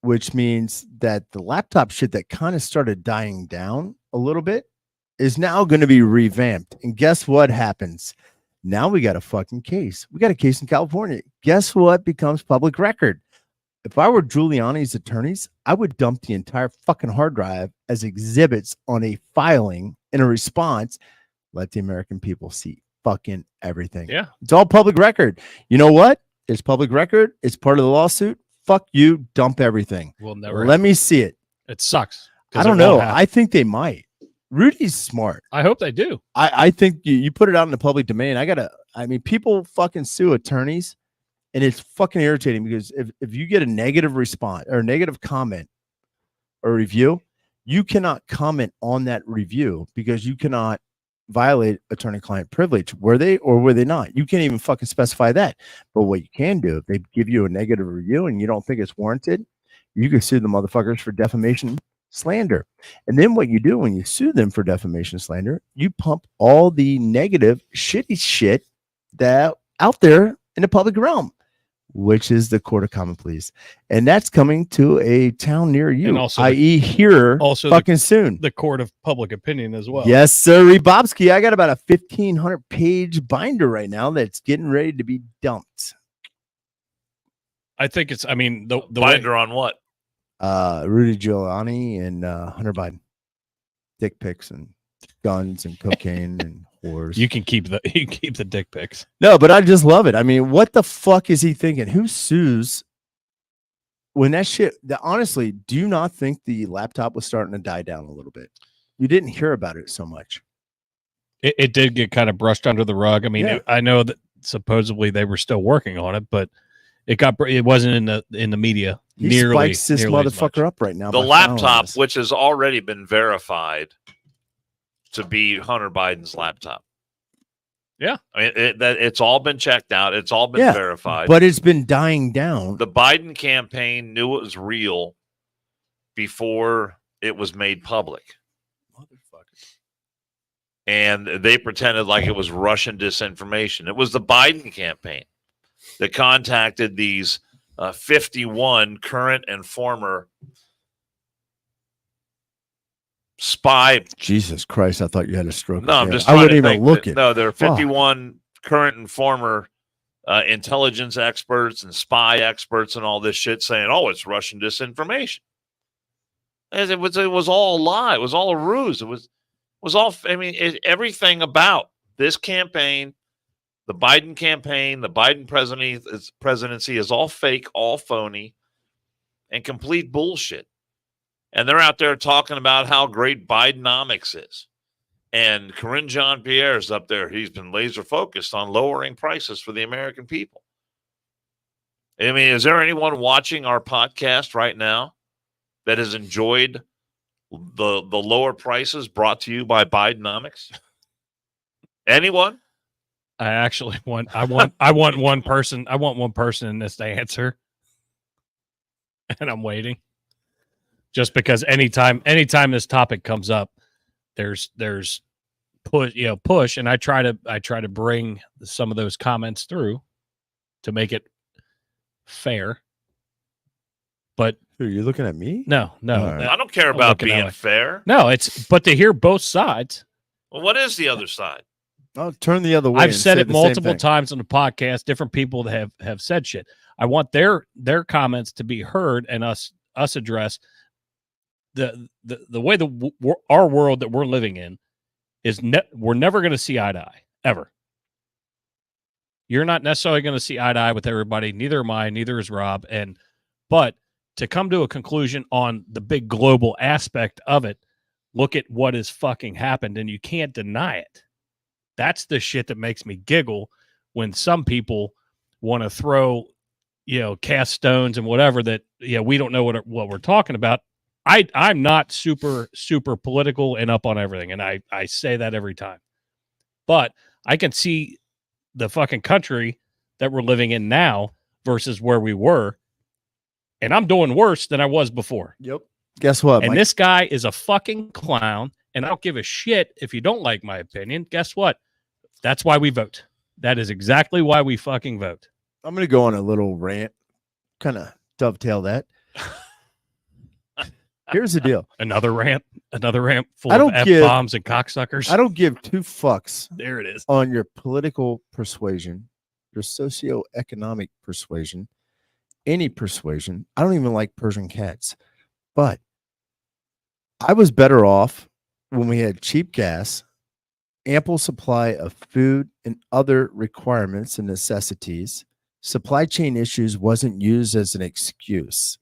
which means that the laptop shit that kind of started dying down a little bit is now going to be revamped. And guess what happens? Now we got a fucking case. We got a case in California. Guess what becomes public record? If I were Giuliani's attorneys, I would dump the entire fucking hard drive as exhibits on a filing and a response. Let the American people see fucking everything. Yeah. It's all public record. You know what? It's public record. It's part of the lawsuit. Fuck you. Dump everything. We'll never. Let me see it. It sucks. I don't know. I think they might. Rudy's smart. I hope they do. I think you put it out in the public domain. People fucking sue attorneys, and it's fucking irritating because if you get a negative response or a negative comment or review, you cannot comment on that review because you cannot violate attorney-client privilege. Were they or were they not? You can't even fucking specify that. But what you can do, if they give you a negative review and you don't think it's warranted, you can sue the motherfuckers for defamation, slander. And then what you do when you sue them for defamation, slander, you pump all the negative, shitty shit that out there in the public realm, which is the Court of Common Pleas. And that's coming to a town near you, i.e. here fucking soon. The Court of Public Opinion as well. Yes, sir. Rebobski, I got about a 1,500 page binder right now that's getting ready to be dumped. I think it's. I mean, the way, Binder on what? Rudy Giuliani and Hunter Biden. Dick pics and guns and cocaine and whores. you can keep the dick pics. No, but I just love it. I mean, what the fuck is he thinking? Who sues when that shit? Honestly, do you not think the laptop was starting to die down a little bit? You didn't hear about it so much. It did get kind of brushed under the rug. I mean, Yeah. I know that supposedly they were still working on it, but it wasn't in the media. He nearly spikes this nearly as much. motherfucker up right now. The by laptop, filing this. which has already been verified to be Hunter Biden's laptop. Yeah. I mean, it's all been checked out. It's all been Yeah, verified. but it's been dying down. The Biden campaign knew it was real before it was made public. Motherfucker. And they pretended like it was Russian disinformation. It was the Biden campaign that contacted these 51 current and former spy. Jesus Christ, I thought you had a stroke. No, I'm there. just I trying wouldn't to even think look that- it. No, there are Fuck. 51 current and former intelligence experts and spy experts and all this shit saying, "Oh, it's Russian disinformation." As it was all a lie. It was all a ruse. It was all. I mean, everything about this campaign, the Biden campaign, the Biden presidency is all fake, all phony, and complete bullshit. And they're out there talking about how great Bidenomics is. And Corinne Jean-Pierre is up there. He's been laser focused on lowering prices for the American people. I mean, is there anyone watching our podcast right now that has enjoyed the lower prices brought to you by Bidenomics? Anyone? I actually want one person. I want one person in this to answer, and I'm waiting. Just because anytime this topic comes up, there's push, and I try to bring some of those comments through to make it fair. But Are you looking at me? no, All right. I don't care I'm about looking that being way. fair. no, but to hear both sides. Well, what is the other side? I'll turn the other way. I've and said say it the same multiple thing. times on the podcast. Different people that have said shit. I want their comments to be heard and us address the way our world that we're living in is. We're never going to see eye to eye ever. You're not necessarily going to see eye to eye with everybody. Neither am I. Neither is Rob. But to come to a conclusion on the big global aspect of it, look at what has fucking happened, and you can't deny it. That's the shit that makes me giggle when some people want to throw, cast stones and whatever that, we don't know what we're talking about. I'm not super, super political and up on everything. And I say that every time, but I can see the fucking country that we're living in now versus where we were. And I'm doing worse than I was before. Yep. Guess what? And Mike? this guy is a fucking clown. And I don't give a shit if you don't like my opinion. Guess what? That's why we vote. That is exactly why we fucking vote. I'm going to go on a little rant, kind of dovetail that. Here's the deal. Another rant full I of don't give- F-bombs and cocksuckers. I don't give two fucks There it is. on your political persuasion, your socioeconomic persuasion, any persuasion. I don't even like Persian cats, but I was better off when we had cheap gas, ample supply of food and other requirements and necessities. Supply chain issues wasn't used as an excuse.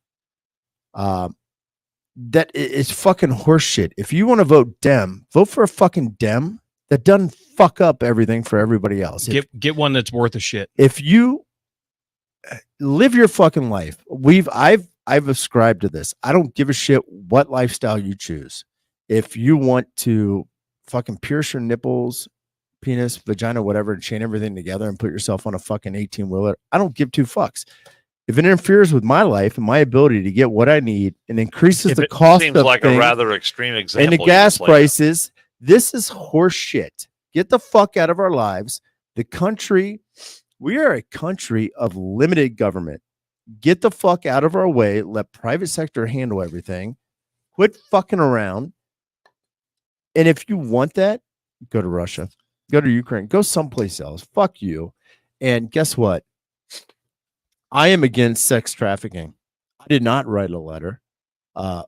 That is fucking horseshit. If you want to vote Dem, vote for a fucking Dem that doesn't fuck up everything for everybody else. Get one that's worth a shit. If you live your fucking life, I've ascribed to this. I don't give a shit what lifestyle you choose. If you want to fucking pierce your nipples, penis, vagina, whatever, and chain everything together and put yourself on a fucking 18-wheeler, I don't give two fucks. If it interferes with my life and my ability to get what I need and increases the cost Seems of like things a rather extreme example. and the you gas just laid out. prices, this is horse shit. Get the fuck out of our lives. The country, we are a country of limited government. Get the fuck out of our way. Let private sector handle everything. Quit fucking around. And if you want that, go to Russia, go to Ukraine, go someplace else. Fuck you. And guess what? I am against sex trafficking. I did not write a letter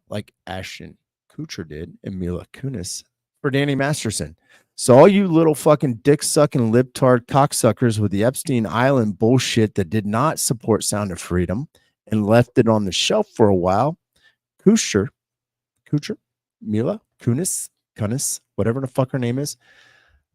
like Ashton Kutcher did and Mila Kunis for Danny Masterson. So all you little fucking dick-sucking libtard cocksuckers with the Epstein Island bullshit that did not support Sound of Freedom and left it on the shelf for a while, Kutcher, Mila Kunis, whatever the fuck her name is,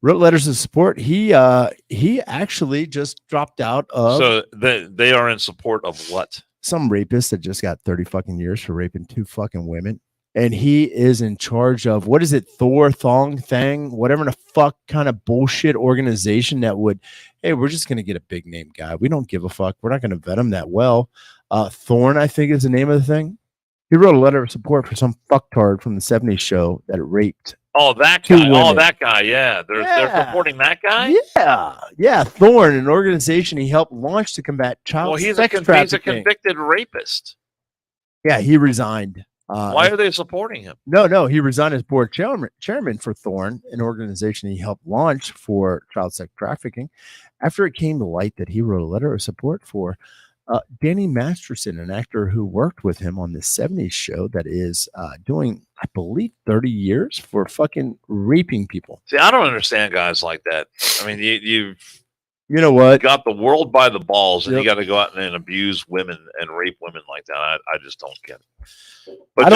wrote letters of support. He actually just dropped out of. So they are in support of what? Some rapist that just got 30 fucking years for raping 2 fucking women. And he is in charge of, what is it, Thang, whatever the fuck kind of bullshit organization that would, hey, we're just going to get a big name guy. We don't give a fuck. We're not going to vet him that well. Thorn, I think, is the name of the thing. He wrote a letter of support for some fucktard from the 70s show that raped. Oh, that guy. Oh, that guy. Yeah. They're supporting that guy? Yeah. Thorn, an organization he helped launch to combat child sex trafficking. He's a convicted rapist. Yeah, he resigned. Why are they supporting him? No. He resigned as board chairman for Thorn, an organization he helped launch for child sex trafficking, after it came to light that he wrote a letter of support for Danny Masterson, an actor who worked with him on the 70s show that is doing, I believe, 30 years for fucking raping people. See, I don't understand guys like that. I mean, you know what? Got the world by the balls, and you got to go out and abuse women and rape women like that. I just don't get it. But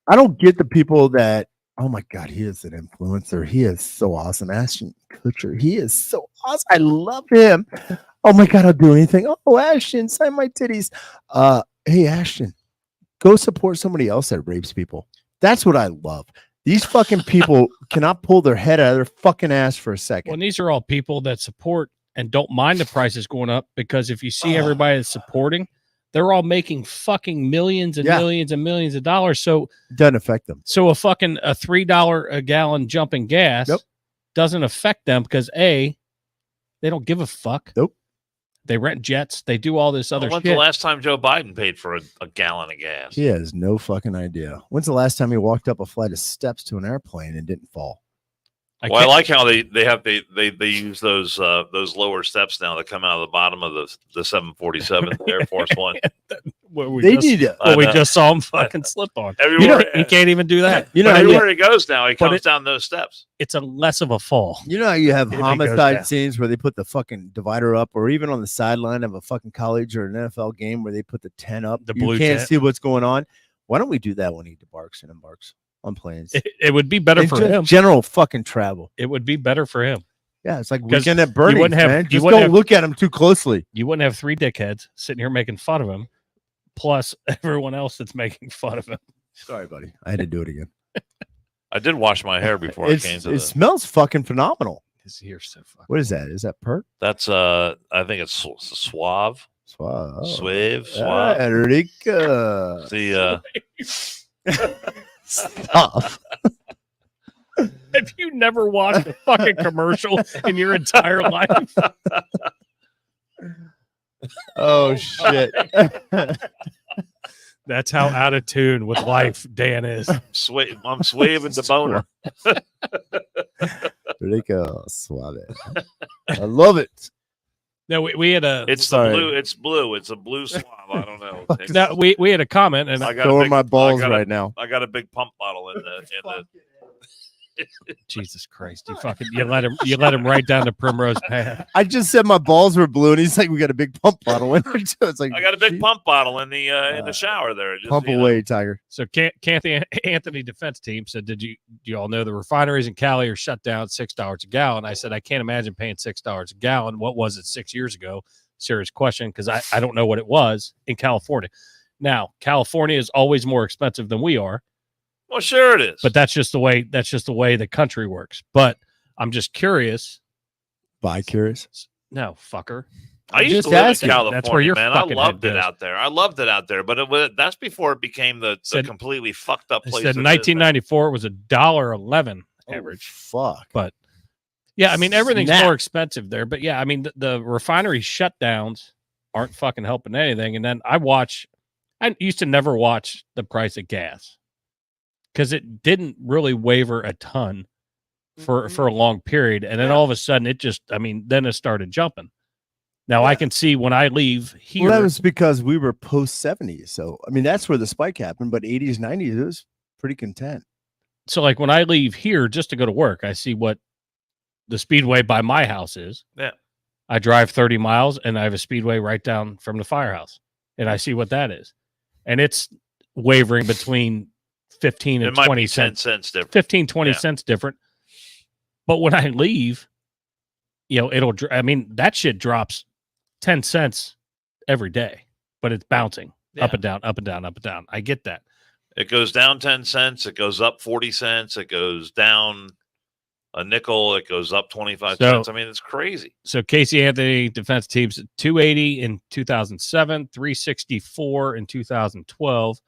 I don't get the people that, oh my God, he is an influencer. He is so awesome. Ashton Kutcher, he is so awesome. I love him. Oh my God, I'll do anything. Oh, Ashton, sign my titties. Hey, Ashton, go support somebody else that rapes people. That's what I love. These fucking people cannot pull their head out of their fucking ass for a second. Well, these are all people that support and don't mind the prices going up, because if you see everybody that's supporting, they're all making fucking millions and millions and millions of dollars. So it doesn't affect them. So a $3 a gallon jump in gas doesn't affect them, because they don't give a fuck. Nope. They rent jets. They do all this other shit. When's the last time Joe Biden paid for a gallon of gas? He has no fucking idea. When's the last time he walked up a flight of steps to an airplane and didn't fall? I like how they use those lower steps now that come out of the bottom of the 747 Air Force One. We just saw him fucking slip on. He can't even do that. Everywhere he goes now, he comes down those steps. It's a less of a fall. You know how you have homicide scenes where they put the fucking divider up, or even on the sideline of a fucking college or an NFL game where they put the tent up. You can't see what's going on. Why don't we do that when he debarks and embarks on planes? It would be better for him. General fucking travel. It would be better for him. Yeah, it's like weekend at Bernie's, man. Just don't look at him too closely. You wouldn't have 3 dickheads sitting here making fun of him, plus everyone else that's making fun of him. Sorry, buddy. I had to do it again. I did wash my hair before I came to it. Smells fucking phenomenal. His hair's so fucking. What is that? Is that pert? That's I think it's Suave. Suave. Enrica. The Stop. Have you never watched a fucking commercial in your entire life? Oh shit. That's how out of tune with life Dan is. I'm swaving the boner. Enrica Suave. I love it. No, we had a. It's blue. It's blue. It's a blue Suave. I don't know. No, we had a comment, and I got my balls right now. I got a big pump bottle in the. Jesus Christ! You let him right down the primrose path. I just said my balls were blue, and he's like, "We got a big pump bottle in there too." It's like, I got a big pump bottle in the shower there. Just, pump away, Tiger. So, Anthony defense team said, "Do you all know the refineries in Cali are shut down $6 a gallon?" I said, "I can't imagine paying $6 a gallon. What was it 6 years ago?" Serious question, because I don't know what it was in California. Now, California is always more expensive than we are. Well, sure it is. But that's just the way the country works. But I'm just curious. Bi-curious? No, fucker. I used to live in California, that's where you're man. I loved it out there. But that's before it became the completely fucked up place. Said in 1994 it was $1.11 average. Fuck. But yeah, I mean everything's more expensive there. But yeah, I mean the refinery shutdowns aren't fucking helping anything. And then I used to never watch the price of gas, because it didn't really waver a ton for a long period. And then all of a sudden then it started jumping. Now I can see when I leave here. Well, that was because we were post 70s. So, I mean, that's where the spike happened. But 80s, 90s, it was pretty content. So, like when I leave here just to go to work, I see what the speedway by my house is. Yeah. I drive 30 miles and I have a speedway right down from the firehouse. And I see what that is. And it's wavering between 15 and It might 20 be 10 cents. cents different. 15, 20 cents different. But when I leave, I mean, that shit drops 10 cents every day, but it's bouncing up and down, up and down, up and down. I get that. It goes down 10 cents. It goes up 40 cents. It goes down a nickel. It goes up 25 cents. I mean, it's crazy. So Casey Anthony defense teams 280 in 2007, 364 in 2012.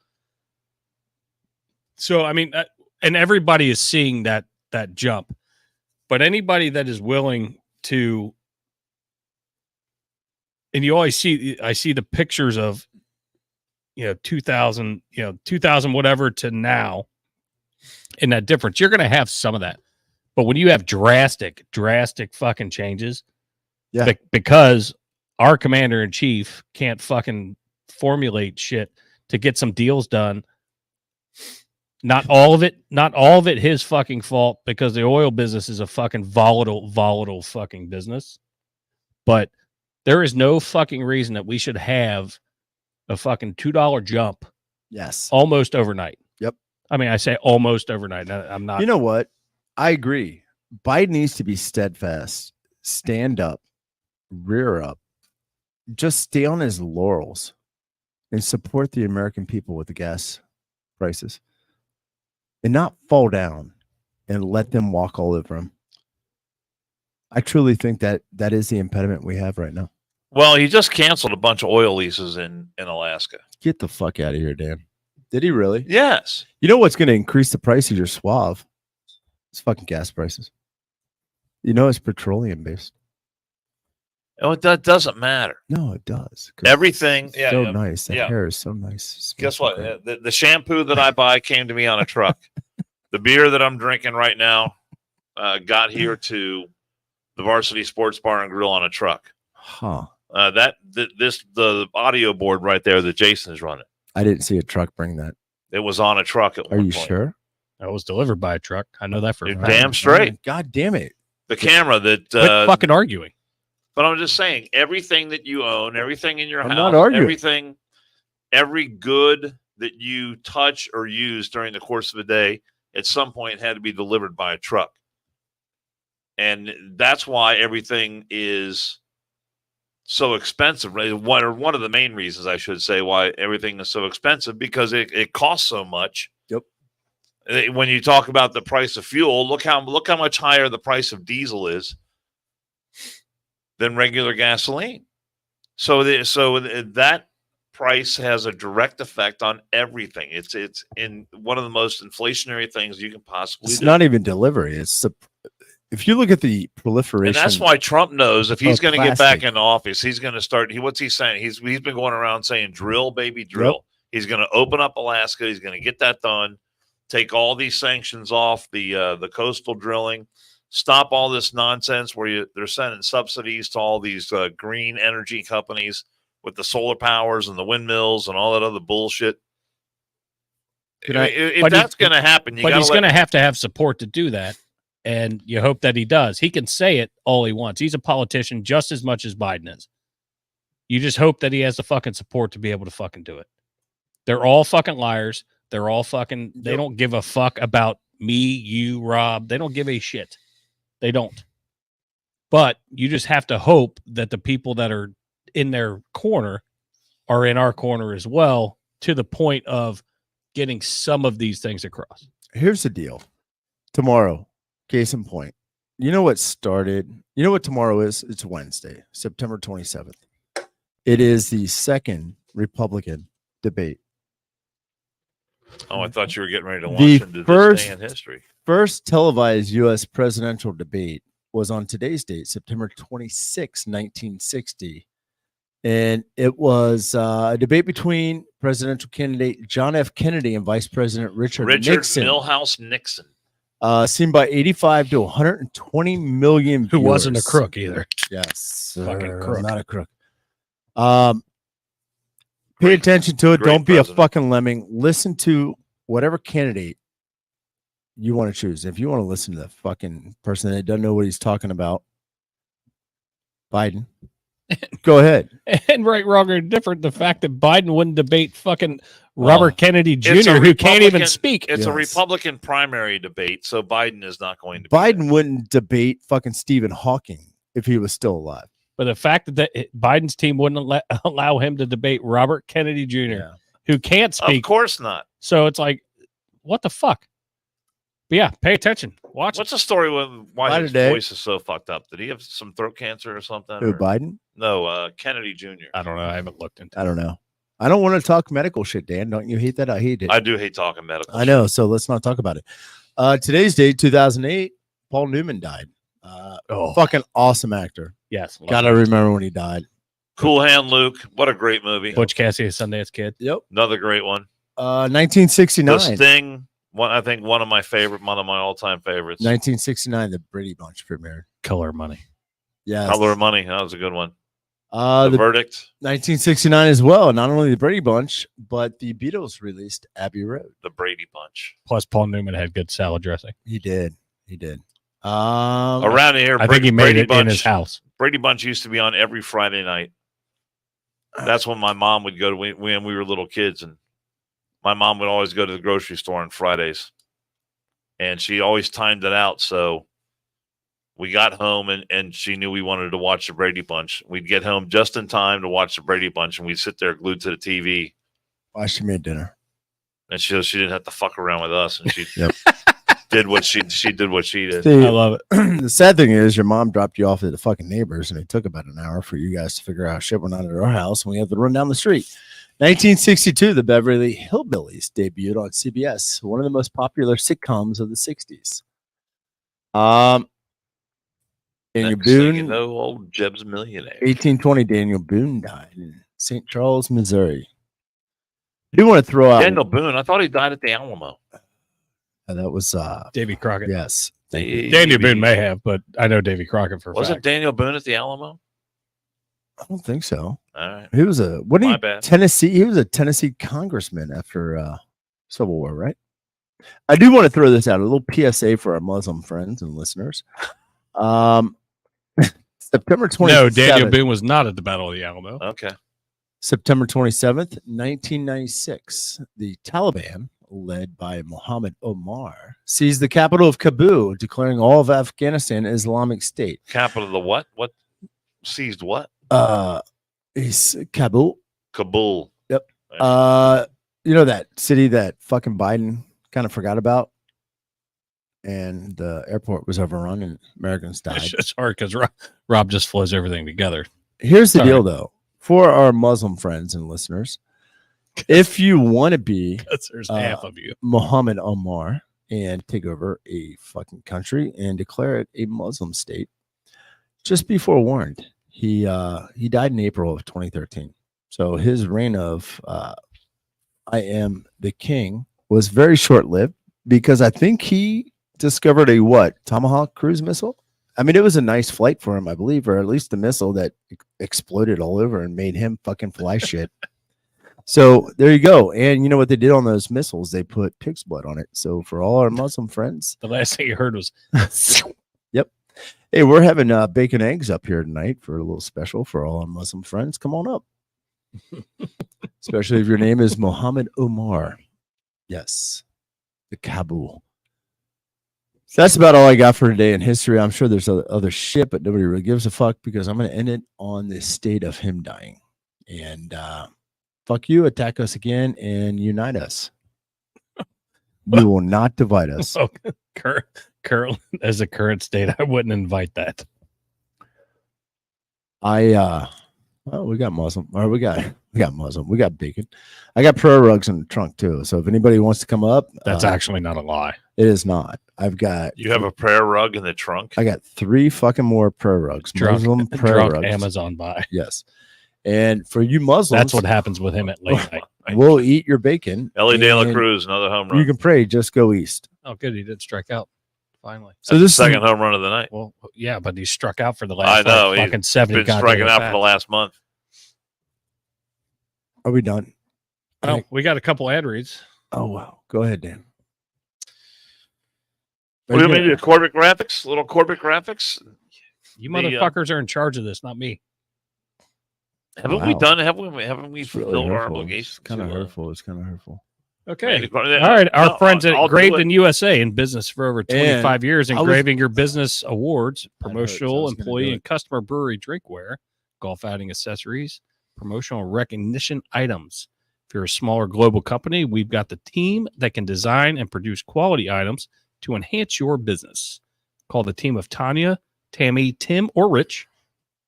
So, I mean, and everybody is seeing that jump, but anybody that is willing to, and you always I see the pictures of, 2000, 2000, whatever to now in that difference. You're going to have some of that. But when you have drastic fucking changes, because our commander in chief can't fucking formulate shit to get some deals done. Not all of it his fucking fault, because the oil business is a fucking volatile fucking business. But there is no fucking reason that we should have a fucking $2 jump. Yes. Almost overnight. Yep. I mean, I say almost overnight. I'm not. You know what? I agree. Biden needs to be steadfast, stand up, rear up, just stay on his laurels and support the American people with the gas prices and not fall down and let them walk all over him. I truly think that is the impediment we have right now. Well, he just canceled a bunch of oil leases in Alaska. Get the fuck out of here, Dan. Did he really? Yes. You know what's going to increase the price of your Suave? It's fucking gas prices. It's petroleum based. Oh, that doesn't matter. No, it does. Everything. It's so nice. That hair is so nice. Guess what? The shampoo that I buy came to me on a truck. The beer that I'm drinking right now got here to the Varsity Sports Bar and Grill on a truck. Huh. The audio board right there that Jason is running. I didn't see a truck bring that. It was on a truck at one point. Are you sure? That was delivered by a truck. I know that for a fact. Damn straight. God damn it. The camera that quit fucking arguing. But I'm just saying, everything that you own, everything in your house, not arguing. everything, every good that you touch or use during the course of a day, at some point had to be delivered by a truck. And that's why everything is so expensive. One of the main reasons, I should say, why everything is so expensive, because it costs so much. Yep. When you talk about the price of fuel, look how much higher the price of diesel is than regular gasoline. So that price has a direct effect on everything. It's in one of the most inflationary things you can possibly do. It's not even delivery. If you look at the proliferation, and that's why Trump knows if he's going to get back plastic. in office, he's going to start. What's he saying? He's been going around saying, "Drill, baby, drill." Yep. He's going to open up Alaska. He's going to get that done. Take all these sanctions off the coastal drilling. Stop all this nonsense where they're sending subsidies to all these green energy companies with the solar powers and the windmills and all that other bullshit. If that's going to happen, but he's going to have support to do that. And you hope that he does. He can say it all he wants. He's a politician just as much as Biden is. You just hope that he has the fucking support to be able to fucking do it. They're all fucking liars. They're all fucking, they don't give a fuck about me, you, Rob. They don't give a shit. They don't. But you just have to hope that the people that are in their corner are in our corner as well, to the point of getting some of these things across. Here's the deal. Tomorrow, case in point, you know what tomorrow is? It's Wednesday, September 27th. It is the second Republican debate. Oh, I thought you were getting ready to launch into this day in history. First televised U.S. presidential debate was on today's date, September 26, 1960. And it was a debate between presidential candidate John F. Kennedy and Vice President Richard Nixon. Milhouse Nixon. Seen by 85 to 120 million Who wasn't a viewers. crook either. Yes, Fucking sir, crook. not a crook. Pay Great- attention to it. great Don't be president. a fucking lemming. Listen to whatever candidate you want to choose. If you want to listen to the fucking person that doesn't know what he's talking about, Biden, go ahead. And right, wrong, or indifferent, the fact that Biden wouldn't debate fucking Robert Kennedy It's a Jr., who can't even Republican- speak. It's a Yes. Republican primary debate, so Biden is not going to. be Biden there. wouldn't debate fucking Stephen Hawking if he was still alive. But the fact that Biden's team wouldn't allow him to debate Robert Kennedy Jr., who can't Of speak. course not. So it's like, what the fuck? But yeah, pay attention. Watch What's the story with why Why his today? voice is so fucked up? Did he have some throat cancer or something? Who, or- Biden? No, Kennedy Jr. it. I don't know. I haven't looked into I don't know. I don't want to talk medical shit, Dan. Don't you hate that? I hate it. I do hate talking medical. I know. So let's not talk about it. Today's date, 2008, Paul Newman died. Oh, Fucking awesome actor. yes. Gotta remember when he died. Cool Hand Luke. What a great movie. Butch Cassidy, Sundance Kid. Yep. Another great one. 1969. The Sting. I think one of my all-time favorites. 1969, the Brady Bunch premiered. Color Money. Yeah. Color of Money. That was a good one. The The Verdict. 1969 as well. Not only the Brady Bunch, but the Beatles released Abbey Road. The Brady Bunch. Plus, Paul Newman had good salad dressing. He did. He did. Around here, I think he made Brady it Bunch, in his house. Brady Bunch used to be on every Friday night. That's when my mom would go to when we were little kids, and my mom would always go to the grocery store on Fridays, and she always timed it out. So we got home, and she knew we wanted to watch the Brady Bunch. We'd get home just in time to watch the Brady Bunch, and we'd sit there glued to the TV. Why she made dinner. And she didn't have to fuck around with us, and she Yep. did what she did what she did. See, I love it. the sad thing is your mom dropped you off at the fucking neighbors, and it took about an hour for you guys to figure out shit went on at our house, and we had to run down the street. 1962, the Beverly Hillbillies debuted on CBS, one of the most popular sitcoms of the 60s. Daniel Next thing Boone, you know, old Jeb's a millionaire. 1820, Daniel Boone died in St. Charles, Missouri. I do want to throw out Daniel Boone. I thought he died at the Alamo. that was Davy Crockett. yes. Daniel Boone may have, but I know Davy Crockett for a Was it fact. Daniel Boone at the Alamo? I don't think so. All right. He was a what? My bad. Tennessee. He was a Tennessee congressman after Civil War, right? I do want to throw this out, a little PSA for our Muslim friends and listeners. September 27th. No, Daniel Boone was not at the Battle of the Alamo. Okay. September 27th, 1996. The Taliban, led by Muhammad Omar, seized the capital of Kabul, declaring all of Afghanistan Islamic State. Capital of the what? What seized what? Is Kabul. Kabul. Yep. Right. You know that city that fucking Biden kind of forgot about, and the airport was overrun and Americans died. It's just hard because Rob just flows everything together. Here's the Sorry. deal, though, for our Muslim friends and listeners, if you want to be Because there's half of you. Muhammad Omar and take over a fucking country and declare it a Muslim state, just be forewarned. He died in April of 2013. So his reign of I am the king was very short-lived because I think he discovered a Tomahawk cruise missile. I mean, it was a nice flight for him, I believe, or at least the missile that exploded all over and made him fucking fly shit. So there you go. And you know what they did on those missiles? They put pig's blood on it. So for all our Muslim friends, The last thing you heard was, hey, we're having bacon eggs up here tonight for a little special for all our Muslim friends. Come on up. Especially if your name is Muhammad Omar. Yes. The Kabul. So that's about all I got for today in history. I'm sure there's other shit, but nobody really gives a fuck because I'm going to end it on the state of him dying. And fuck you, attack us again, and unite us. We will not divide us. oh, current as a current state, I wouldn't invite that. Well, we got Muslim. Or we got Muslim. We got bacon. I got prayer rugs in the trunk too. So if anybody wants to come up, That's actually not a lie. it is not. I've got You have a prayer rug in the trunk? I got 3 fucking more prayer rugs. Muslim prayer Drunk rugs. Amazon buy. Yes. And for you Muslims, That's what happens with him at late night. we'll eat your bacon. Ellie De La and Cruz, another home run. You can pray, just go east. Oh, good. He did strike out. Finally. So this Second home run of the night. Well, yeah, but he struck out for the I last know. like, fucking 70 Been striking goddamn out for the at-bats. last month. Are we done? Oh, we got a couple ad reads. Oh wow. Go ahead, Dan. What do you mean? The Corbett graphics? Little Corbett graphics? You motherfuckers are in charge of this, not me. Haven't we done? Haven't we fulfilled our obligations? It's kind of hurtful. It's kind of hurtful. Okay. All right. Our friends at I'll do Engraved it. in USA, in business for over 25 And years, I was- engraving your business awards, I know it, so I promotional, was gonna employee, do and customer brewery drinkware, golf outing accessories, promotional recognition items. If you're a smaller global company, we've got the team that can design and produce quality items to enhance your business. Call the team of Tanya, Tammy, Tim, or Rich,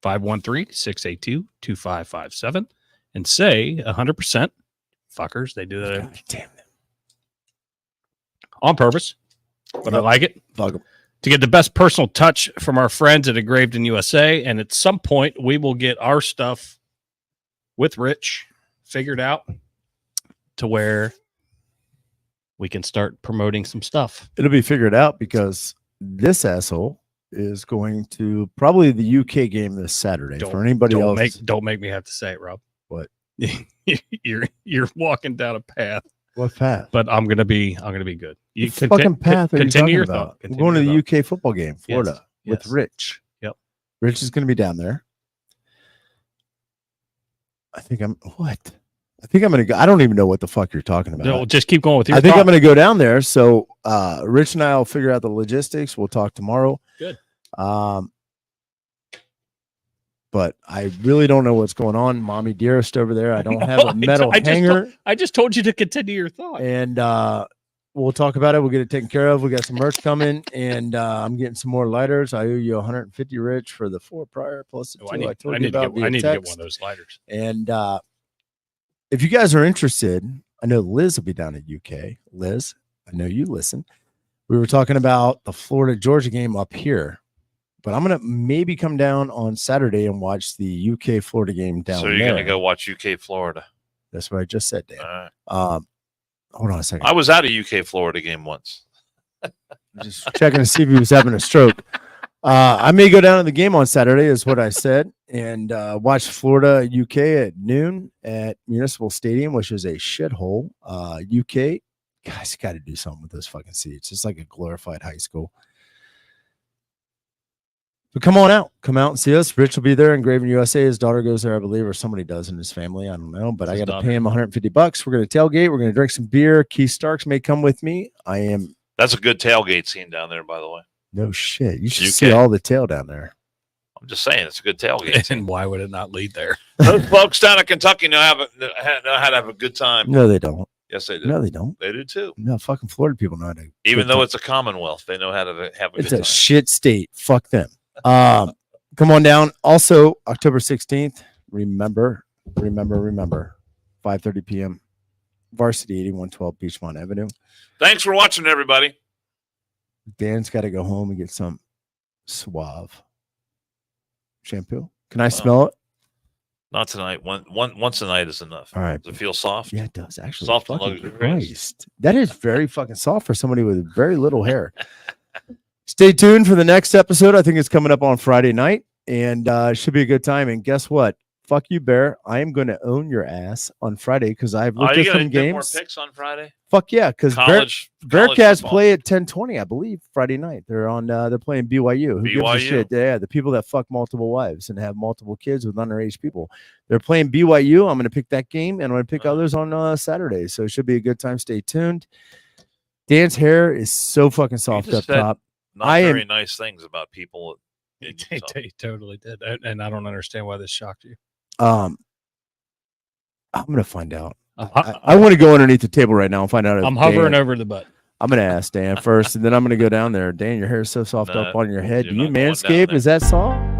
513-682-2557, and say 100%. Fuckers, they do that God damn it. on purpose, but I like it. Fuck 'em. To get the best personal touch from our friends at Engraved in USA, and at some point we will get our stuff with Rich figured out to where we can start promoting some stuff. It'll be figured out because this asshole is going to probably the UK game this Saturday. For anybody else, Don't make me have to say it, Rob. What? You're walking down a path, what path? but I'm gonna be good. You What fucking path are you talking your about? thought. We're going to the UK football game, Florida, with yes. Rich. Yep. Rich is going to be down there. I think I'm going to go. I don't even know what the fuck you're talking about. No, just keep going with your I think thought. I'm going to go down there. So Rich and I will figure out the logistics. We'll talk tomorrow. Good. But I really don't know what's going on. Mommy Dearest over there. I don't have a metal hanger. I just told you to continue your thought. And we'll talk about it. We'll get it taken care of. We got some merch coming, and I'm getting some more lighters. I owe you 150, Rich, for the 4 prior plus the 2 I told you about. I need to get one of those lighters. And if you guys are interested, I know Liz will be down at UK. Liz, I know you listen. We were talking about the Florida-Georgia game up here, but I'm going to maybe come down on Saturday and watch the UK-Florida game down there. So you're going to go watch UK-Florida. That's what I just said, Dan. All right. Hold on a second. I was at a UK-Florida game once. Just checking to see if he was having a stroke. I may go down to the game on Saturday, is what I said, and watch Florida UK at noon at Municipal Stadium, which is a shithole. UK, guys, got to do something with those fucking seats. It's like a glorified high school. But come on out. Come out and see us. Rich will be there. Engraving USA. His daughter goes there, I believe, or somebody does in his family. I don't know. But I got to pay him $150. We're going to tailgate. We're going to drink some beer. Keith Starks may come with me. That's a good tailgate scene down there, by the way. No shit. You should see all the tail down there. I'm just saying, it's a good tailgate scene. And why would it not lead there? Those folks down in Kentucky know how to have a good time. No, they don't. Yes, they do. No, they don't. They do too. No, fucking Florida people know how to. Even though it's a commonwealth, they know how to have a good time. It's a shit state. Fuck them. Come on down. Also, October 16th. Remember. 5:30 p.m. Varsity 8112 Beachmont Avenue. Thanks for watching, everybody. Dan's got to go home and get some Suave shampoo. Can I smell it? Not tonight. Once a night is enough. All right. Does it feel soft? Yeah, it does actually. Soft and Fucking luxurious. Christ. That is very fucking soft for somebody with very little hair. Stay tuned for the next episode. I think it's coming up on Friday night, and it should be a good time. And guess what? Fuck you, Bear. I am going to own your ass on Friday because I've looked at some games. More picks on Friday? Fuck yeah, because Bearcats football. play at 10:20, I believe, Friday night. They're on. They're playing BYU. Who gives a shit? Yeah, the people that fuck multiple wives and have multiple kids with underage people. They're playing BYU. I'm going to pick that game, and I'm going to pick others on Saturday. So it should be a good time. Stay tuned. Dan's hair is so fucking soft up top. Very nice things about people. They totally did, and I don't understand why this shocked you. I'm gonna find out. I want to go underneath the table right now and find out. I'm hovering over the butt. I'm gonna ask Dan first, and then I'm gonna go down there. Dan, your hair is so soft up on your head. Do you manscape? Is that soft?